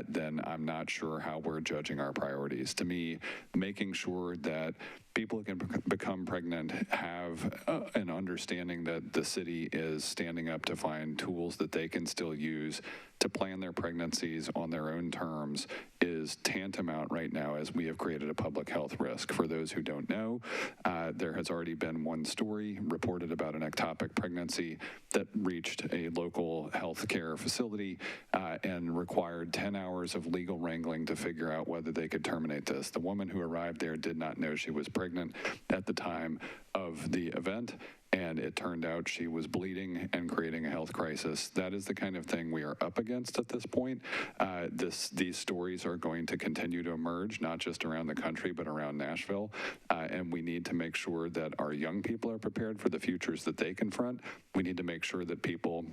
then I'm not sure how we're judging our priorities. To me, making sure that people who can become pregnant have an understanding that the city is standing up to find tools that they can still use to plan their pregnancies on their own terms is tantamount right now, as we have created a public health risk. For those who don't know, there has already been one story reported about an ectopic pregnancy that reached a local health care facility and required 10 hours of legal wrangling to figure out whether they could terminate this. The woman who arrived there did not know she was pregnant at the time of the event, and it turned out she was bleeding and creating a health crisis. That is the kind of thing we are up against at this point. These stories are going to continue to emerge, not just around the country, but around Nashville, and we need to make sure that our young people are prepared for the futures that they confront. We need to make sure that people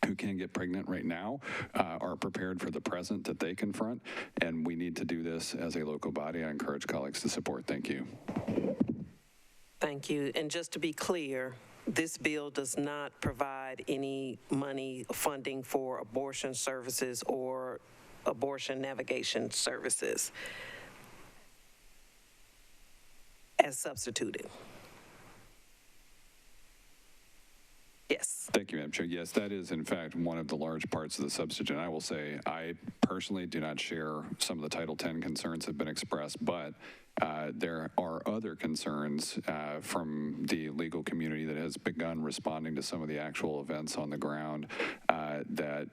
who can get pregnant right now are prepared for the present that they confront, and we need to do this as a local body. I encourage colleagues to support. Thank you. Thank you. And just to be clear, this bill does not provide any money funding for abortion services or abortion navigation services as substituted. Yes. Thank you, Madam Chair. Yes, that is, in fact, one of the large parts of the substitute. I will say I personally do not share some of the Title X concerns that have been expressed, but there are other concerns from the legal community that has begun responding to some of the actual events on the ground, that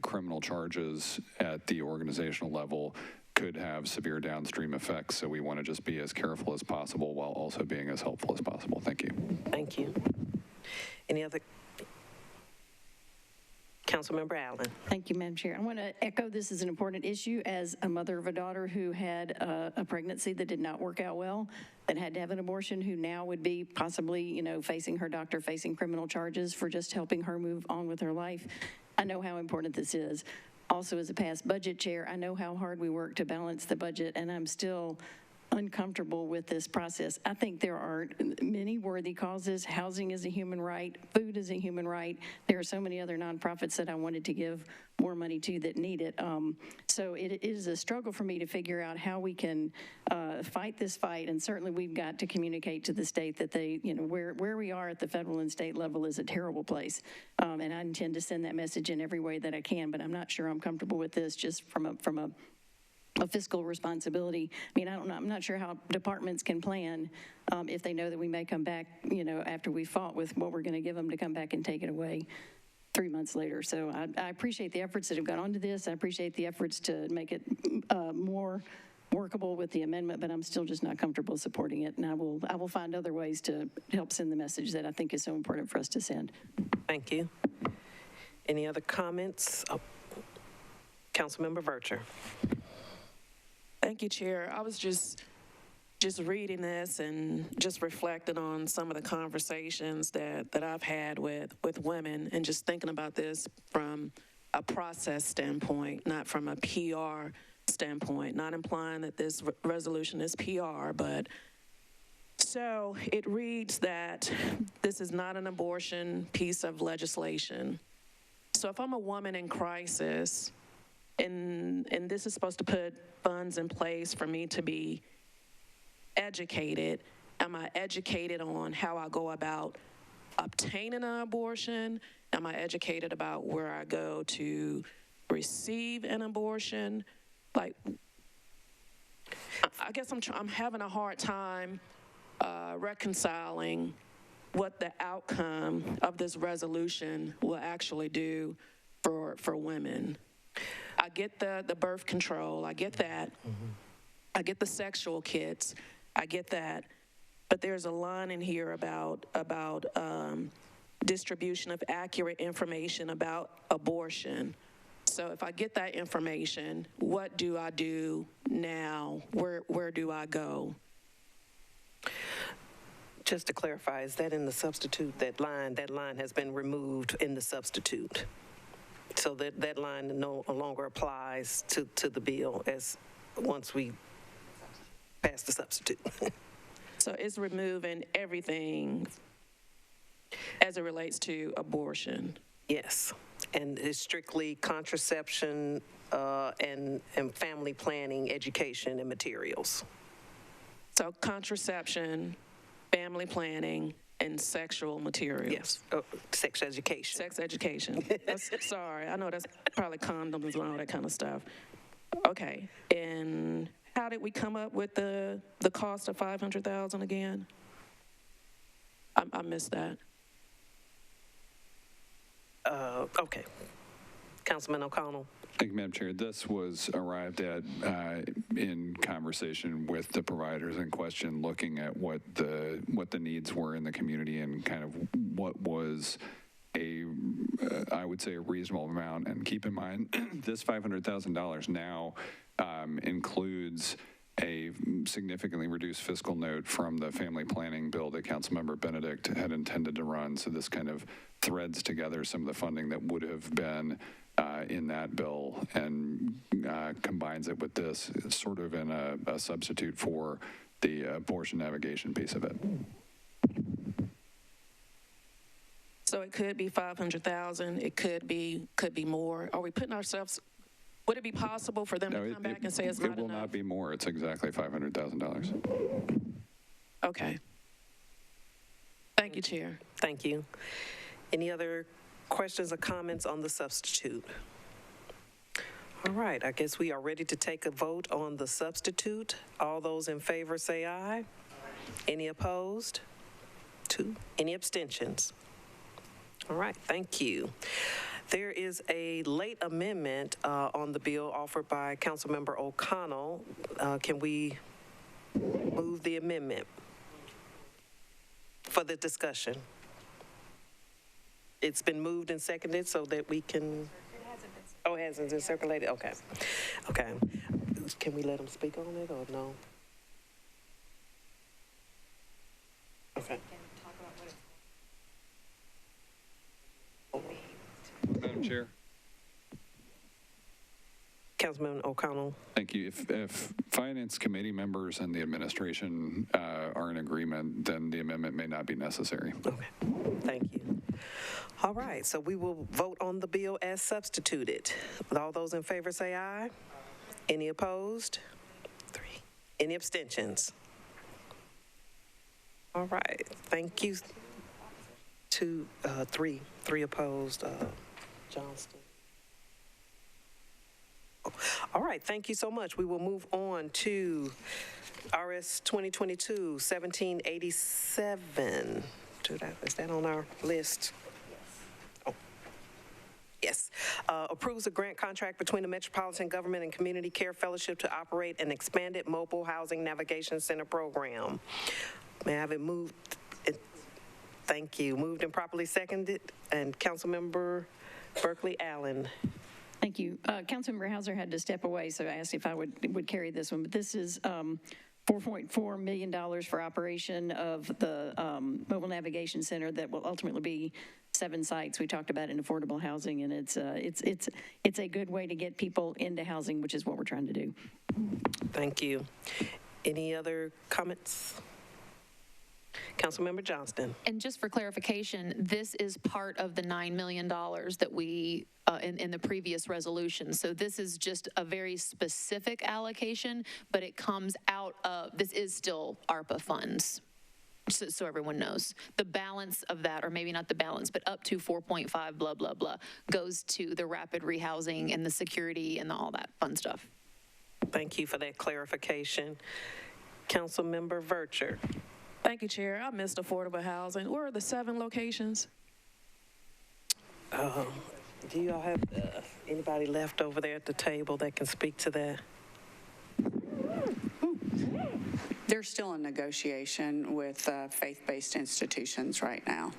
criminal charges at the organizational level could have severe downstream effects. So we want to just be as careful as possible while also being as helpful as possible. Thank you. Thank you. Any other? Councilmember Allen. Thank you, Madam Chair. I want to echo this is an important issue as a mother of a daughter who had a pregnancy that did not work out well, that had to have an abortion, who now would be possibly, facing her doctor, facing criminal charges for just helping her move on with her life. I know how important this is. Also, as a past budget chair, I know how hard we work to balance the budget, and I'm still uncomfortable with this process. I think there are many worthy causes. Housing is a human right. Food is a human right. There are so many other nonprofits that I wanted to give more money to that need it. So it is a struggle for me to figure out how we can fight this fight. And certainly we've got to communicate to the state that they, where we are at the federal and state level is a terrible place. And I intend to send that message in every way that I can, but I'm not sure I'm comfortable with this just from a fiscal responsibility. I mean, I'm not sure how departments can plan if they know that we may come back, after we fought with what we're going to give them to come back and take it away 3 months later. So I appreciate the efforts that have gone onto this. I appreciate the efforts to make it more workable with the amendment, but I'm still just not comfortable supporting it. And I will find other ways to help send the message that I think is so important for us to send. Thank you. Any other comments? Councilmember Vercher. Thank you, Chair. I was just reading this and just reflecting on some of the conversations that I've had with women, and just thinking about this from a process standpoint, not from a PR standpoint, not implying that this resolution is PR, but so it reads that this is not an abortion piece of legislation. So if I'm a woman in crisis, and this is supposed to put funds in place for me to be educated, am I educated on how I go about obtaining an abortion? Am I educated about where I go to receive an abortion? Like, I guess I'm having a hard time reconciling what the outcome of this resolution will actually do for women. I get the birth control, I get that. I get the sexual kits, I get that. But there's a line in here about distribution of accurate information about abortion. So if I get that information, what do I do now? Where do I go? Just to clarify, is that in the substitute, that line has been removed in the substitute? So that line no longer applies to the bill as once we pass the substitute. So it's removing everything as it relates to abortion. Yes, and it's strictly contraception and family planning, education, and materials. So contraception, family planning, and sexual materials. Yes, sex education. Sex education. Sorry, I know that's probably condoms and all that kind of stuff. Okay, and how did we come up with the cost of $500,000 again? I missed that. Okay. Councilman O'Connell. Thank you, Madam Chair. This was arrived at in conversation with the providers in question, looking at what the needs were in the community and kind of what was I would say a reasonable amount. And keep in mind, this $500,000 now includes a significantly reduced fiscal note from the family planning bill that Councilmember Benedict had intended to run. So this kind of threads together some of the funding that would have been in that bill and combines it with this sort of in a substitute for the abortion navigation piece of it. So it could be $500,000. It could be more. Are we putting ourselves? Would it be possible for them to come back and say it's not enough? It will not be more. It's exactly $500,000. Okay. Thank you, Chair. Thank you. Any other questions or comments on the substitute? All right, I guess we are ready to take a vote on the substitute. All those in favor say aye. Any opposed? 2. Any abstentions? All right, thank you. There is a late amendment on the bill offered by Councilmember O'Connell. Can we move the amendment for the discussion? It's been moved and seconded so that we can. Oh, it hasn't been circulated? Okay. Okay. Can we let him speak on it or no? Okay. Madam Chair. Councilman O'Connell. Thank you. If Finance Committee members and the administration are in agreement, then the amendment may not be necessary. Okay. Thank you. All right, so we will vote on the bill as substituted. All those in favor say aye. Any opposed? 3. Any abstentions? All right, thank you. 2, 3 opposed. Johnston. All right, thank you so much. We will move on to RS 2022-1787. Is that on our list? Oh, yes. Approves a grant contract between the Metropolitan Government and Community Care Fellowship to operate an expanded mobile housing navigation center program. May I have it moved? Thank you. Moved and properly seconded. And Councilmember Berkeley Allen. Thank you. Councilmember Hauser had to step away, so I asked if I would carry this one. But this is $4.4 million for operation of the mobile navigation center that will ultimately be 7 sites we talked about in affordable housing, and it's a good way to get people into housing, which is what we're trying to do. Thank you. Any other comments? Councilmember Johnston. And just for clarification, this is part of the $9 million that we, in the previous resolution. So this is just a very specific allocation, but it comes out of, this is still ARPA funds. So everyone knows. The balance of that, or maybe not the balance, but up to 4.5, blah, blah, blah, goes to the rapid rehousing and the security and all that fun stuff. Thank you for that clarification. Councilmember Vercher. Thank you, Chair. I missed affordable housing. Where are the 7 locations? Do you all have anybody left over there at the table that can speak to that? They're still in negotiation with faith-based institutions right now.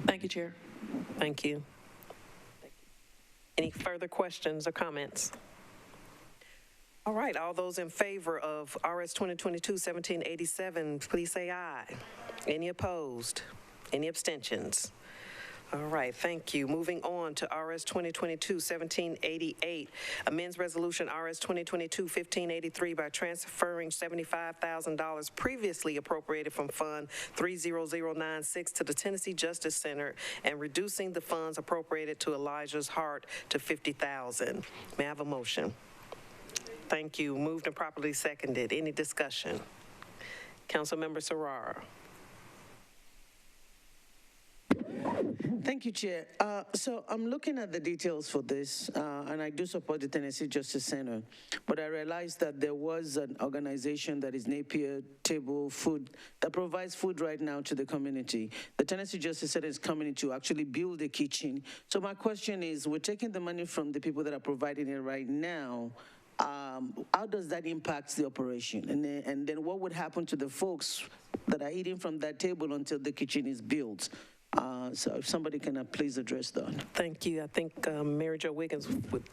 Thank you, Chair. Thank you. Any further questions or comments? All right, all those in favor of RS 2022-1787, please say aye. Any opposed? Any abstentions? All right, thank you. Moving on to RS 2022-1788, amends resolution RS 2022-1583 by transferring $75,000 previously appropriated from Fund 30096 to the Tennessee Justice Center and reducing the funds appropriated to Elijah's Heart to $50,000. May I have a motion? Thank you. Moved and properly seconded. Any discussion? Councilmember Serrara. Thank you, Chair. So I'm looking at the details for this, and I do support the Tennessee Justice Center, but I realized that there was an organization that is Napier Table Food that provides food right now to the community. The Tennessee Justice Center is coming in to actually build a kitchen. So my question is, we're taking the money from the people that are providing it right now. How does that impact the operation? And then what would happen to the folks that are eating from that table until the kitchen is built? So if somebody can please address that. Thank you. I think Mary Jo Wiggins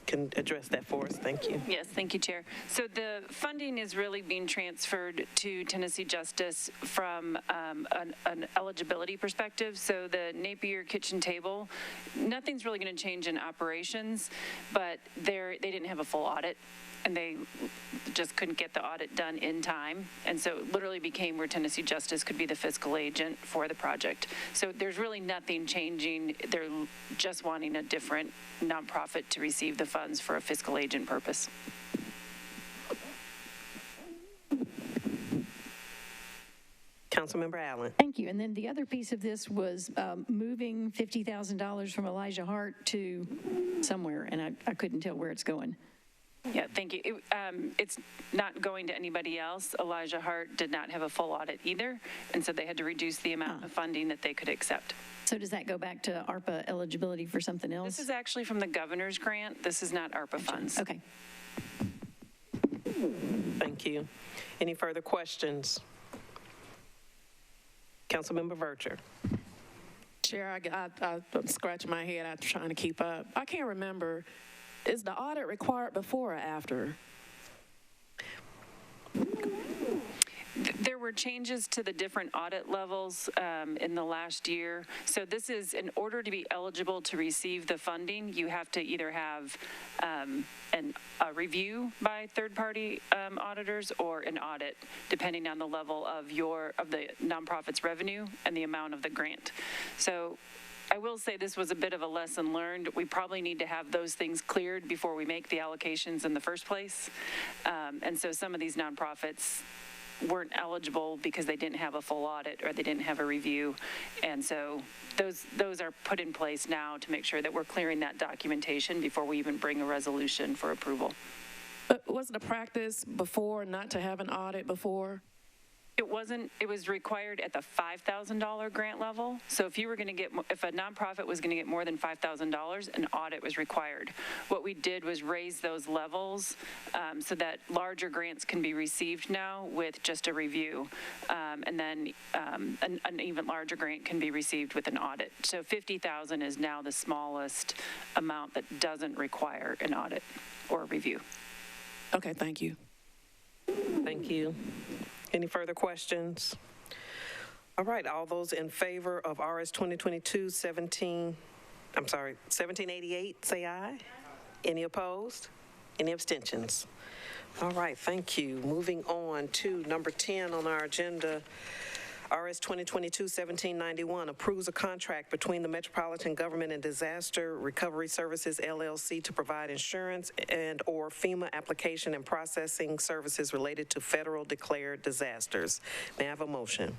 can address that for us. Thank you. Yes, thank you, Chair. So the funding is really being transferred to Tennessee Justice from an eligibility perspective. So the Napier kitchen table, nothing's really going to change in operations, but they didn't have a full audit, and they just couldn't get the audit done in time. And so it literally became where Tennessee Justice could be the fiscal agent for the project. So there's really nothing changing. They're just wanting a different nonprofit to receive the funds for a fiscal agent purpose. Councilmember Allen. Thank you. And then the other piece of this was moving $50,000 from Elijah Hart to somewhere, and I couldn't tell where it's going. Yeah, thank you. It's not going to anybody else. Elijah Hart did not have a full audit either, and so they had to reduce the amount of funding that they could accept. So does that go back to ARPA eligibility for something else? This is actually from the governor's grant. This is not ARPA funds. Okay. Thank you. Any further questions? Councilmember Vercher. Chair, I'm scratching my head. I'm trying to keep up. I can't remember. Is the audit required before or after? There were changes to the different audit levels in the last year. So this is, in order to be eligible to receive the funding, you have to either have a review by third-party auditors or an audit, depending on the level of the nonprofit's revenue and the amount of the grant. So I will say this was a bit of a lesson learned. We probably need to have those things cleared before we make the allocations in the first place. And so some of these nonprofits weren't eligible because they didn't have a full audit or they didn't have a review. And so those are put in place now to make sure that we're clearing that documentation before we even bring a resolution for approval. But wasn't a practice before not to have an audit before? It wasn't. It was required at the $5,000 grant level. So if you were going to get, if a nonprofit was going to get more than $5,000, an audit was required. What we did was raise those levels so that larger grants can be received now with just a review, and then an even larger grant can be received with an audit. So $50,000 is now the smallest amount that doesn't require an audit or a review. Okay, thank you. Thank you. Any further questions? All right, all those in favor of RS 1788, say aye. Any opposed? Any abstentions? All right, thank you. Moving on to number 10 on our agenda, RS 2022-1791 approves a contract between the Metropolitan Government and Disaster Recovery Services, LLC, to provide insurance and/or FEMA application and processing services related to federal declared disasters. May I have a motion?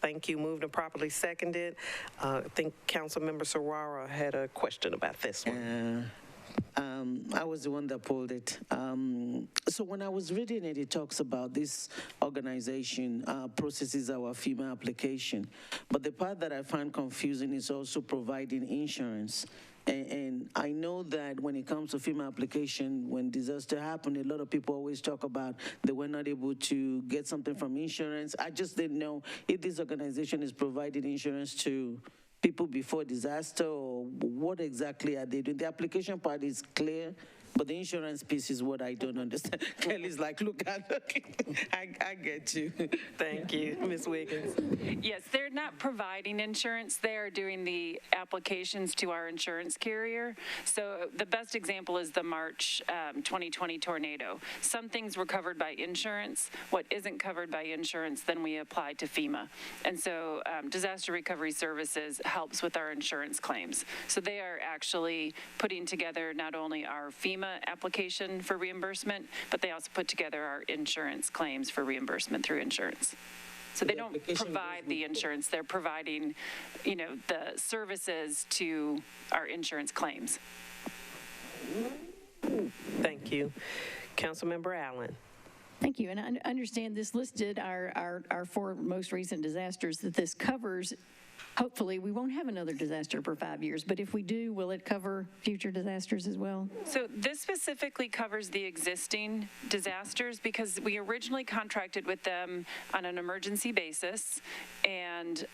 Thank you. Moved and properly seconded. I think Councilmember Serrara had a question about this one. I was the one that pulled it. So when I was reading it, it talks about this organization processes our FEMA application. But the part that I find confusing is also providing insurance. And I know that when it comes to FEMA application, when disaster happened, a lot of people always talk about they were not able to get something from insurance. I just didn't know if this organization is providing insurance to people before disaster, or what exactly are they doing? The application part is clear, but the insurance piece is what I don't understand. Kelly's like, look at I get you. Thank you, Ms. Wiggins. Yes, they're not providing insurance. They are doing the applications to our insurance carrier. So the best example is the March 2020 tornado. Some things were covered by insurance. What isn't covered by insurance, then we apply to FEMA. And so Disaster Recovery Services helps with our insurance claims. So they are actually putting together not only our FEMA application for reimbursement, but they also put together our insurance claims for reimbursement through insurance. So they don't provide the insurance, they're providing, the services to our insurance claims. Thank you. Councilmember Allen. Thank you. And I understand this listed our four most recent disasters that this covers. Hopefully, we won't have another disaster for 5 years, but if we do, will it cover future disasters as well? So this specifically covers the existing disasters because we originally contracted with them on an emergency basis, and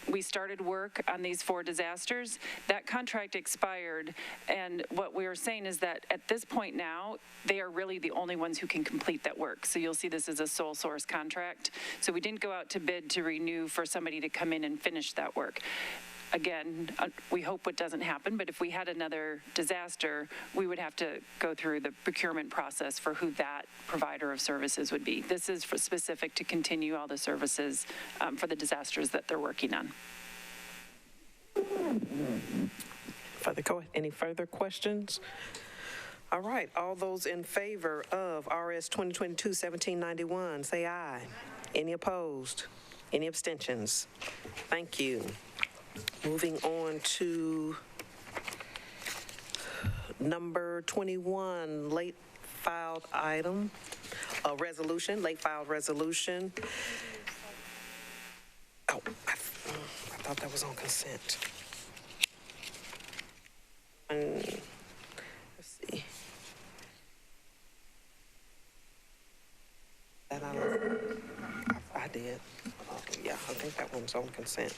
we started work on these 4 disasters. That contract expired, and what we are saying is that at this point now, they are really the only ones who can complete that work. So you'll see this as a sole source contract. So we didn't go out to bid to renew for somebody to come in and finish that work. Again, we hope it doesn't happen, but if we had another disaster, we would have to go through the procurement process for who that provider of services would be. This is for specific to continue all the services for the disasters that they're working on. Any further questions? All right, all those in favor of RS 2022-1791, say aye. Any opposed? Any abstentions? Thank you. Moving on to number 21, late filed item, a resolution, late filed resolution. Oh, I thought that was on consent. Let's see. That I did. Yeah, I think that one's on consent.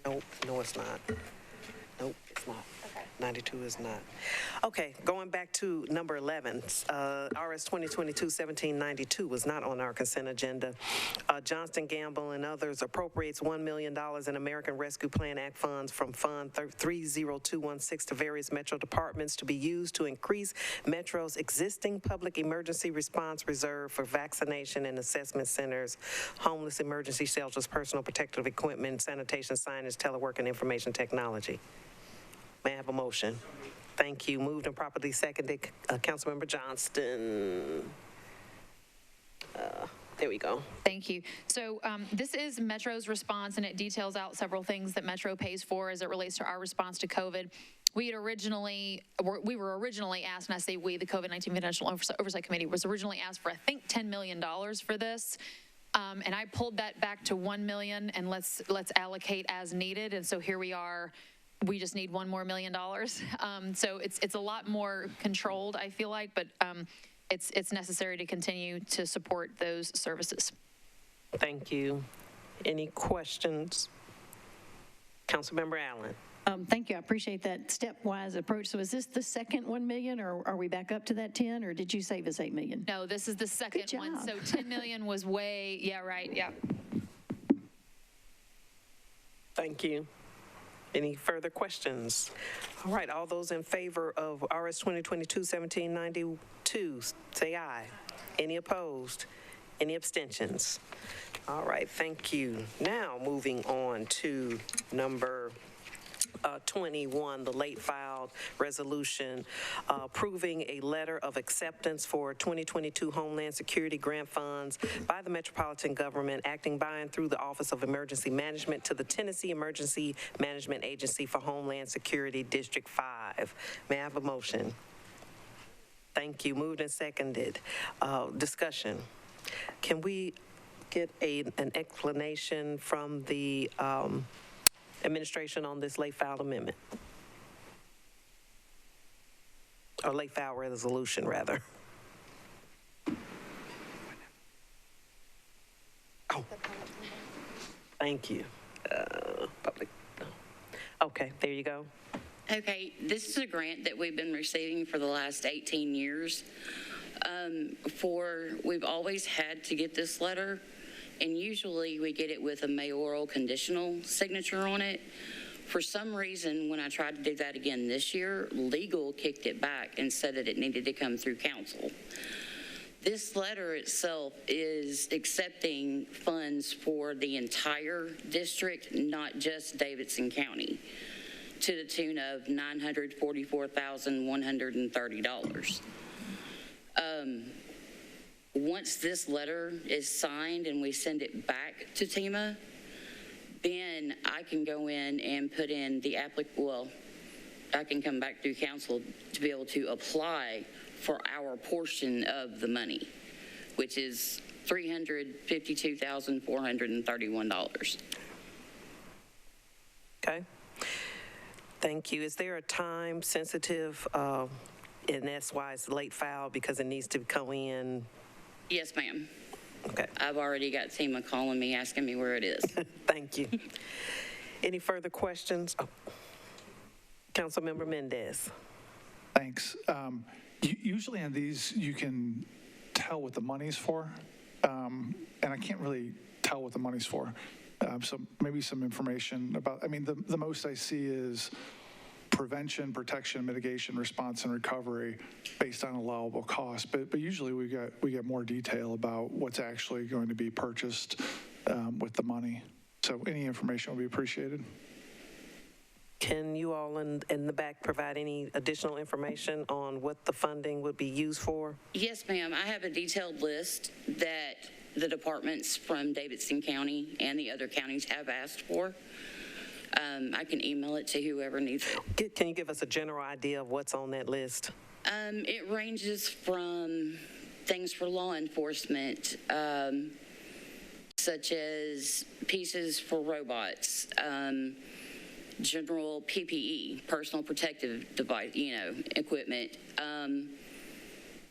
Nope, no, it's not. Nope, it's not. Okay. 92 is not. Okay, going back to number 11, RS 2022-1792 was not on our consent agenda. Johnston Gamble and others appropriates $1 million in American Rescue Plan Act funds from Fund 30216 to various Metro departments to be used to increase Metro's existing public emergency response reserve for vaccination and assessment centers, homeless emergency shelters, personal protective equipment, sanitation, signage, telework, and information technology. May I have a motion? Thank you. Moved and properly seconded. Councilmember Johnston. There we go. Thank you. So this is Metro's response, and it details out several things that Metro pays for as it relates to our response to COVID. We were originally asked, and I say we, the COVID-19 Financial Oversight Committee, was originally asked for, I think, $10 million for this. And I pulled that back to $1 million, and let's allocate as needed. And so here we are. We just need $1 more million. So it's a lot more controlled, I feel like, but it's necessary to continue to support those services. Thank you. Any questions? Councilmember Allen. Thank you. I appreciate that stepwise approach. So is this the second $1 million, or are we back up to that 10, or did you save us $8 million? No, this is the second one. So 10 million was way, yeah, right, yeah. Thank you. Any further questions? All right, all those in favor of RS 2022-1792, say aye. Any opposed? Any abstentions? All right, thank you. Now, moving on to number 21, the late filed resolution approving a letter of acceptance for 2022 Homeland Security grant funds by the Metropolitan government acting by and through the Office of Emergency Management to the Tennessee Emergency Management Agency for Homeland Security District 5. May I have a motion? Thank you. Moved and seconded. Discussion. Can we get an explanation from the administration on this late filed amendment? Or late filed resolution, rather. Oh, thank you. Public. Okay, there you go. Okay, this is a grant that we've been receiving for the last 18 years. We've always had to get this letter, and usually we get it with a mayoral conditional signature on it. For some reason, when I tried to do that again this year, legal kicked it back and said that it needed to come through council. This letter itself is accepting funds for the entire district, not just Davidson County, to the tune of $944,130. Once this letter is signed and we send it back to TEMA, then I can go in and put in the I can come back through council to be able to apply for our portion of the money, which is $352,431. Okay. Thank you. Is there a time sensitive, and that's why it's late filed because it needs to come in? Yes, ma'am. Okay. I've already got TEMA calling me, asking me where it is. Thank you. Any further questions? Oh. Councilmember Mendez. Thanks. Usually on these, you can tell what the money's for, and I can't really tell what the money's for. So maybe some information about, the most I see is prevention, protection, mitigation, response, and recovery based on allowable costs. But usually we get more detail about what's actually going to be purchased with the money. So any information would be appreciated. Can you all in the back provide any additional information on what the funding would be used for? Yes, ma'am. I have a detailed list that the departments from Davidson County and the other counties have asked for. I can email it to whoever needs it. Can you give us a general idea of what's on that list? It ranges from things for law enforcement, such as pieces for robots, general PPE, personal protective device, equipment.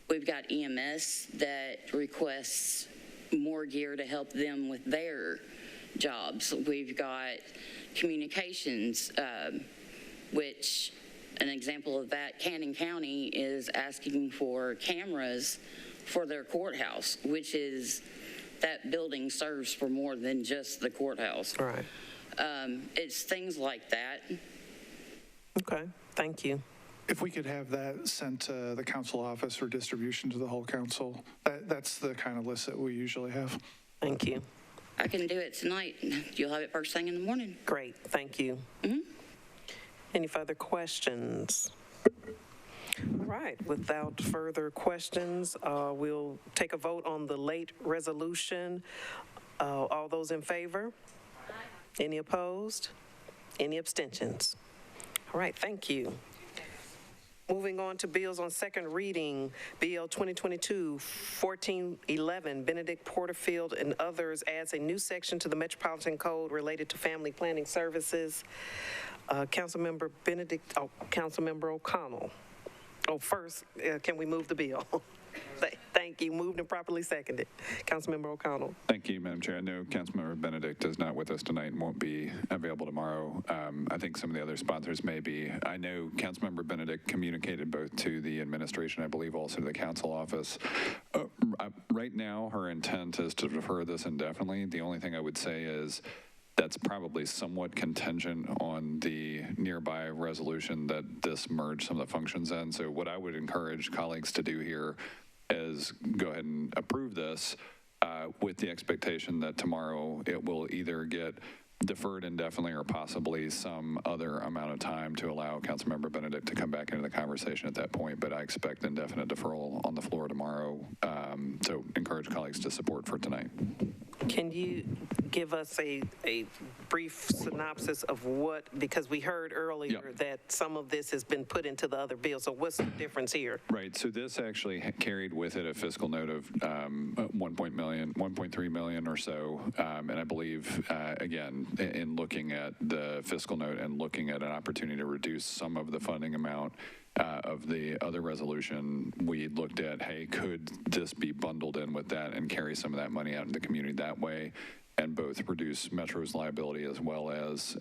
We've got EMS that requests more gear to help them with their jobs. We've got communications, which an example of that, Cannon County is asking for cameras for their courthouse, which is, that building serves for more than just the courthouse. Right. It's things like that. Okay, thank you. If we could have that sent to the council office for distribution to the whole council, that's the kind of list that we usually have. Thank you. I can do it tonight. You'll have it first thing in the morning. Great, thank you. Mm-hmm. Any further questions? All right, without further questions, we'll take a vote on the late resolution. All those in favor? Any opposed? Any abstentions? All right, thank you. Moving on to bills on second reading, Bill 2022-1411, Benedict Porterfield and others adds a new section to the Metropolitan Code related to family planning services. Councilmember Councilmember O'Connell. Oh, first, can we move the bill? Thank you. Moved and properly seconded. Councilmember O'Connell. Thank you, Madam Chair. I know Councilmember Benedict is not with us tonight and won't be available tomorrow. I think some of the other sponsors may be. I know Councilmember Benedict communicated both to the administration, I believe also to the council office. Right now, her intent is to defer this indefinitely. The only thing I would say is that's probably somewhat contingent on the nearby resolution that this merge some of the functions in. So what I would encourage colleagues to do here is go ahead and approve this with the expectation that tomorrow it will either get deferred indefinitely or possibly some other amount of time to allow Councilmember Benedict to come back into the conversation at that point, but I expect indefinite deferral on the floor tomorrow. So encourage colleagues to support for tonight. Can you give us a brief synopsis of what, because we heard earlier that some of this has been put into the other bill, so what's the difference here? Right, so this actually carried with it a fiscal note of 1.3 million or so, and I believe, again, in looking at the fiscal note and looking at an opportunity to reduce some of the funding amount of the other resolution, we looked at, hey, could this be bundled in with that and carry some of that money out in the community that way, and both reduce Metro's liability as well as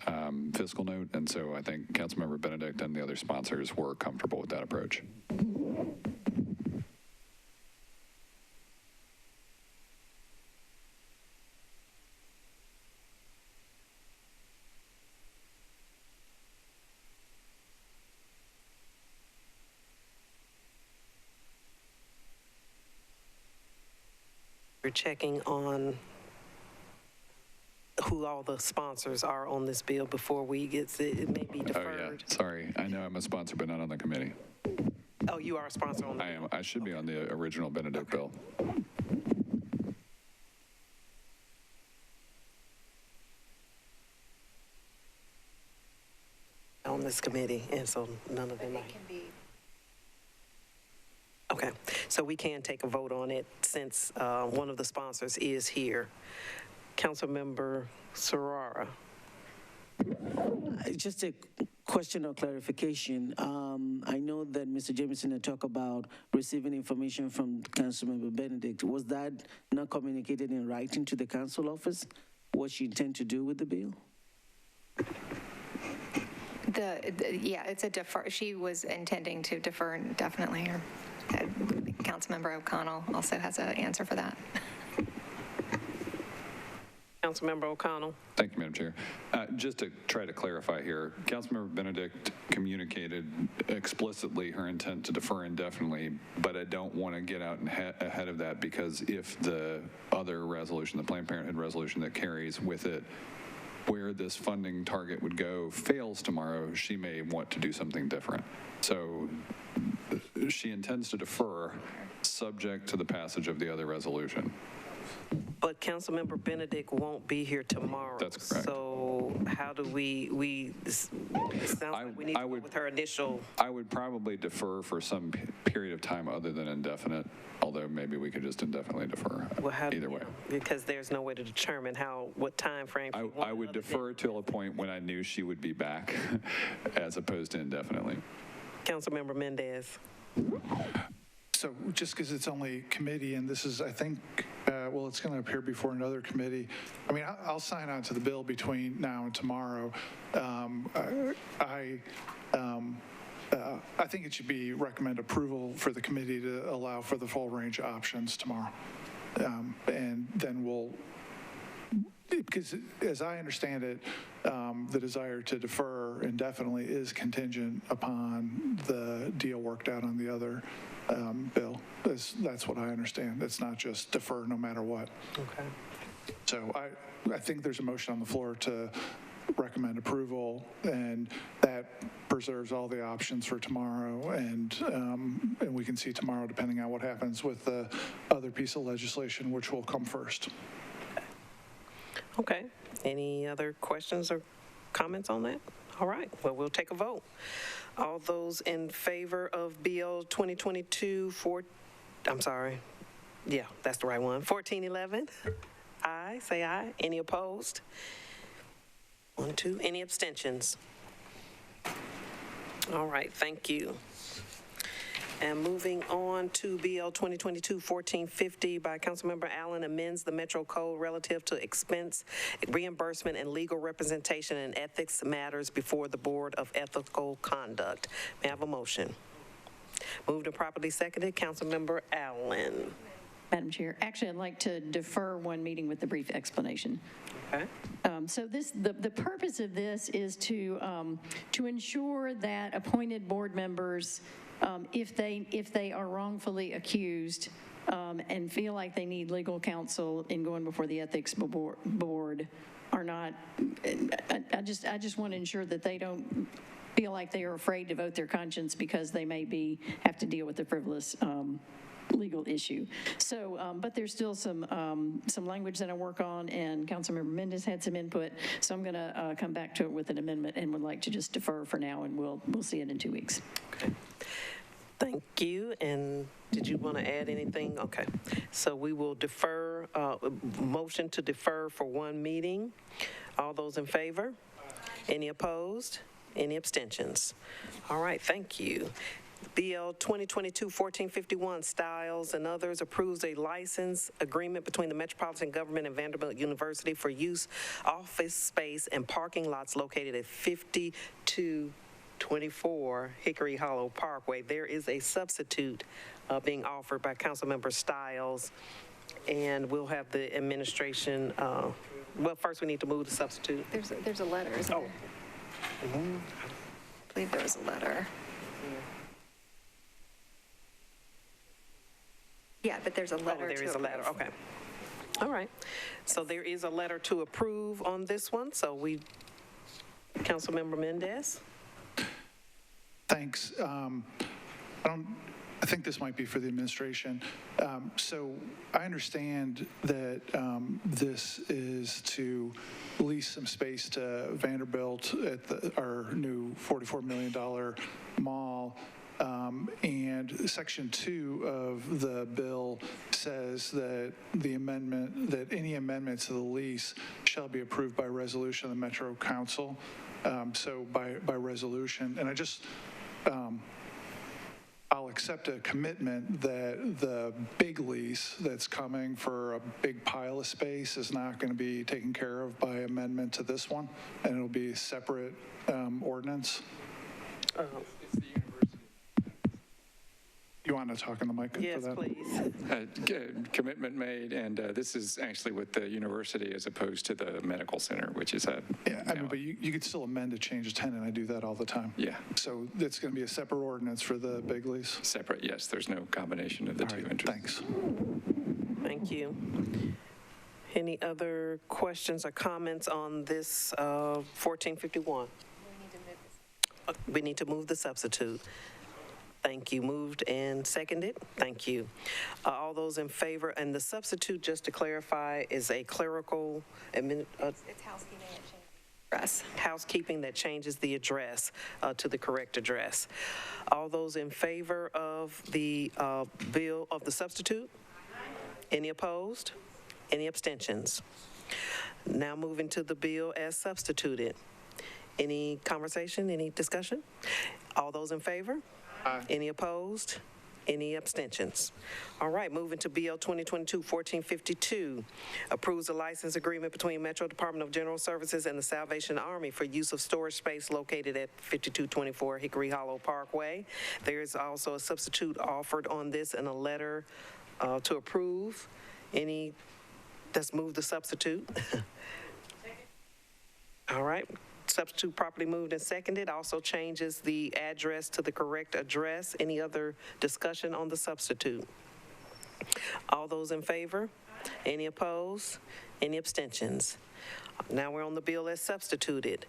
fiscal note. And so I think Councilmember Benedict and the other sponsors were comfortable with that approach. We're checking on who all the sponsors are on this bill before we get, it may be deferred. Oh, yeah, sorry. I know I'm a sponsor, but not on the committee. Oh, you are a sponsor on the I am. I should be on the original Benedict bill. On this committee, and so none of them are. Okay, so we can take a vote on it since one of the sponsors is here. Councilmember Serrara. Just a question or clarification. I know that Mr. Jameson had talked about receiving information from Councilmember Benedict. Was that not communicated in writing to the council office? What she intend to do with the bill? Yeah, it's a defer. She was intending to defer indefinitely. Councilmember O'Connell also has an answer for that. Councilmember O'Connell. Thank you, Madam Chair. Just to try to clarify here, Councilmember Benedict communicated explicitly her intent to defer indefinitely, but I don't want to get out ahead of that, because if the other resolution, the Planned Parenthood resolution that carries with it where this funding target would go fails tomorrow, she may want to do something different. So she intends to defer subject to the passage of the other resolution. But Councilmember Benedict won't be here tomorrow. That's correct. So how do it sounds like we need to go with her initial. I would probably defer for some period of time other than indefinite, although maybe we could just indefinitely defer either way. Because there's no way to determine what time frame. I would defer till a point when I knew she would be back as opposed to indefinitely. Councilmember Mendez. So just because it's only committee, and this is, I think, well, it's going to appear before another committee. I mean, I'll sign on to the bill between now and tomorrow. I think it should be recommend approval for the committee to allow for the full range of options tomorrow. And then we'll, because as I understand it, the desire to defer indefinitely is contingent upon the deal worked out on the other bill. That's what I understand. It's not just defer no matter what. Okay. So I think there's a motion on the floor to recommend approval, and that preserves all the options for tomorrow, and we can see tomorrow, depending on what happens with the other piece of legislation, which will come first. Okay. Any other questions or comments on that? All right. Well, we'll take a vote. All those in favor of Bill 2022 yeah, that's the right one. 1411. Aye. Say aye. Any opposed? 1, 2. Any abstentions? All right. Thank you. And moving on to BL 2022-1450 by Councilmember Allen, amends the Metro Code relative to expense reimbursement and legal representation in ethics matters before the Board of Ethical Conduct. May I have a motion? Moved and properly seconded. Councilmember Allen. Madam Chair, actually, I'd like to defer one meeting with the brief explanation. Okay. So the purpose of this is to ensure that appointed board members, if they are wrongfully accused and feel like they need legal counsel in going before the ethics board, are not, I just want to ensure that they don't feel like they are afraid to vote their conscience because they may have to deal with a frivolous legal issue. So, but there's still some language that I work on, and Councilmember Mendez had some input, so I'm going to come back to it with an amendment and would like to just defer for now, and we'll see it in 2 weeks. Okay. Thank you. And did you want to add anything? Okay. So we will defer, motion to defer for one meeting. All those in favor? Any opposed? Any abstentions? All right, thank you. BL 2022-1451, Styles and Others, approves a license agreement between the Metropolitan Government and Vanderbilt University for use office space and parking lots located at 5224 Hickory Hollow Parkway. There is a substitute being offered by Councilmember Styles, and we'll have the administration, well, first we need to move the substitute. There's a letter, isn't there? I believe there was a letter. Yeah, but there's a letter. Oh, there is a letter, okay. All right. So there is a letter to approve on this one. So Councilmember Mendez. Thanks. I think this might be for the administration. So I understand that this is to lease some space to Vanderbilt at our new $44 million mall. And Section 2 of the bill says that any amendments to the lease shall be approved by resolution of the Metro Council. So by resolution, and I'll accept a commitment that the big lease that's coming for a big pile of space is not going to be taken care of by amendment to this one, and it'll be a separate ordinance. You want to talk in the mic yes, for that? Please. Commitment made, and this is actually with the university as opposed to the medical center, which is a... Yeah, I mean, but you could still amend to change a tenant. I do that all the time. Yeah. So it's going to be a separate ordinance for the big lease? Separate, yes. There's no combination of the two interests. Thanks. Thank you. Any other questions or comments on this 1451? We need to move the substitute. Thank you. Moved and seconded. Thank you. All those in favor, and the substitute, just to clarify, is a clerical It's housekeeping that changes the address. Housekeeping that changes the address to the correct address. All those in favor of the bill of the substitute? Any opposed? Any abstentions? Now moving to the bill as substituted. Any conversation? Any discussion? All those in favor? Aye. Any opposed? Any abstentions? All right, moving to BL 2022-1452, approves a license agreement between Metro Department of General Services and the Salvation Army for use of storage space located at 5224 Hickory Hollow Parkway. There is also a substitute offered on this and a letter to approve. Let's move the substitute. All right. Substitute properly moved and seconded, also changes the address to the correct address. Any other discussion on the substitute? All those in favor? Any opposed? Any abstentions? Now we're on the bill as substituted.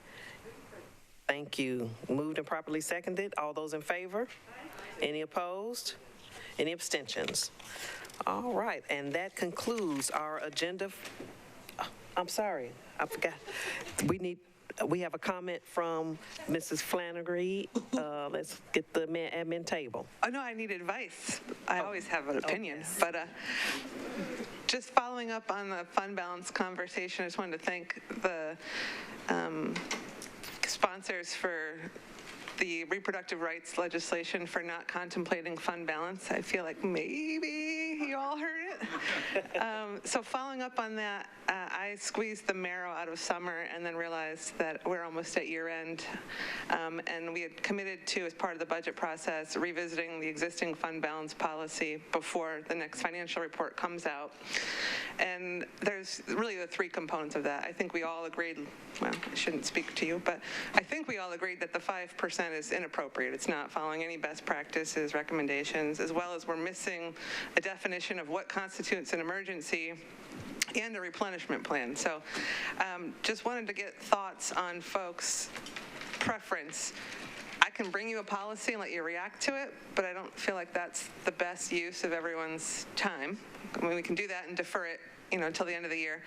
Thank you. Moved and properly seconded. All those in favor? Any opposed? Any abstentions? All right, and that concludes our agenda. I'm sorry, I forgot. We have a comment from Mrs. Flannery. Let's get the admin table. Oh, no, I need advice. I always have an opinion. Yes. But just following up on the fund balance conversation, I just wanted to thank the sponsors for the reproductive rights legislation for not contemplating fund balance. I feel like maybe you all heard it. So following up on that, I squeezed the marrow out of summer and then realized that we're almost at year end. And we had committed to, as part of the budget process, revisiting the existing fund balance policy before the next financial report comes out. And there's really the three components of that. I think we all agreed, well, I shouldn't speak to you, but I think we all agreed that the 5% is inappropriate. It's not following any best practices, recommendations, as well as we're missing a definition of what constitutes an emergency and a replenishment plan. So just wanted to get thoughts on folks' preference. I can bring you a policy and let you react to it, but I don't feel like that's the best use of everyone's time. I mean, we can do that and defer it, until the end of the year.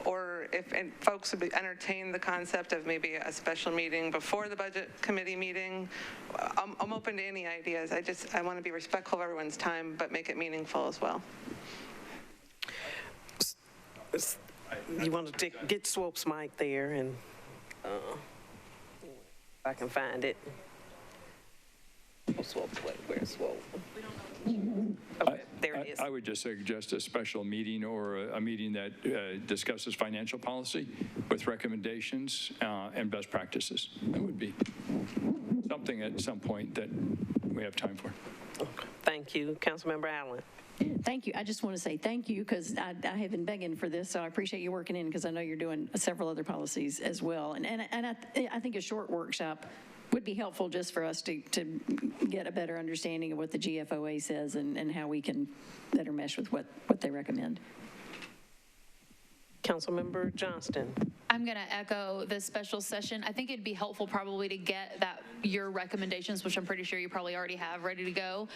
Or if folks would entertain the concept of maybe a special meeting before the budget committee meeting, I'm open to any ideas. I want to be respectful of everyone's time, but make it meaningful as well. You want to get Swope's mic there, and if I can find it. Swope, where's Swope? Okay, there it is. I would just suggest a special meeting or a meeting that discusses financial policy with recommendations and best practices. That would be something at some point that we have time for. Okay. Thank you. Councilmember Allen. Thank you. I just want to say thank you because I have been begging for this, so I appreciate you working in because I know you're doing several other policies as well. And I think a short workshop would be helpful just for us to get a better understanding of what the GFOA says and how we can better mesh with what they recommend. Councilmember Johnston. I'm going to echo this special session. I think it'd be helpful probably to get your recommendations, which I'm pretty sure you probably already have ready to go,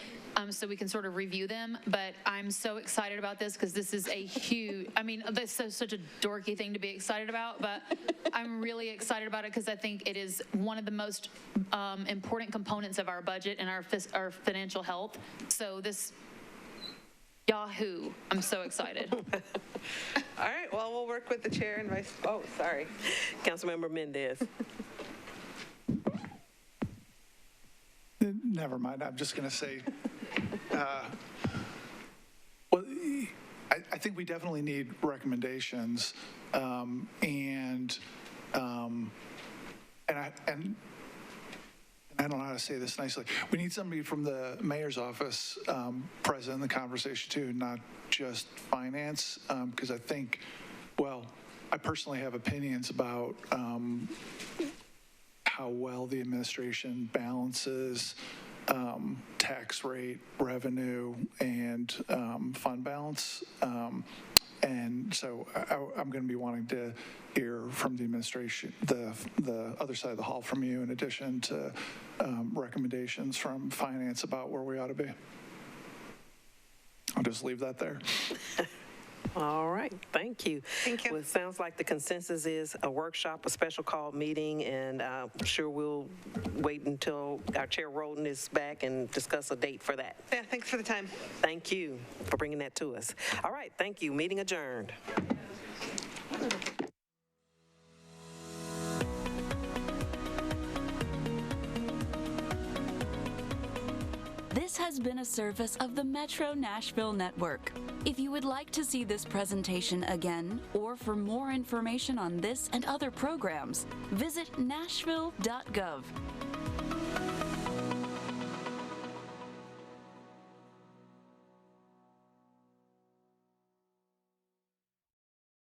so we can sort of review them. But I'm so excited about this because this is a huge, this is such a dorky thing to be excited about, but I'm really excited about it because I think it is one of the most important components of our budget and our financial health. So this, Yahoo! I'm so excited. All right, well, we'll work with the chair and vice, Councilmember Mendez. Never mind, I'm just going to say, I think we definitely need recommendations, and I don't know how to say this nicely. We need somebody from the mayor's office present in the conversation too, not just finance, because I think, I personally have opinions about how well the administration balances tax rate, revenue, and fund balance. And so I'm going to be wanting to hear from the administration, the other side of the hall from you, in addition to recommendations from finance about where we ought to be. I'll just leave that there. All right, thank you. Thank you. Well, it sounds like the consensus is a workshop, a special called meeting, and I'm sure we'll wait until our Chair Roden is back and discuss a date for that. Yeah, thanks for the time. Thank you for bringing that to us. All right, thank you. Meeting adjourned. This has been a service of the Metro Nashville Network. If you would like to see this presentation again, or for more information on this and other programs, visit nashville.gov.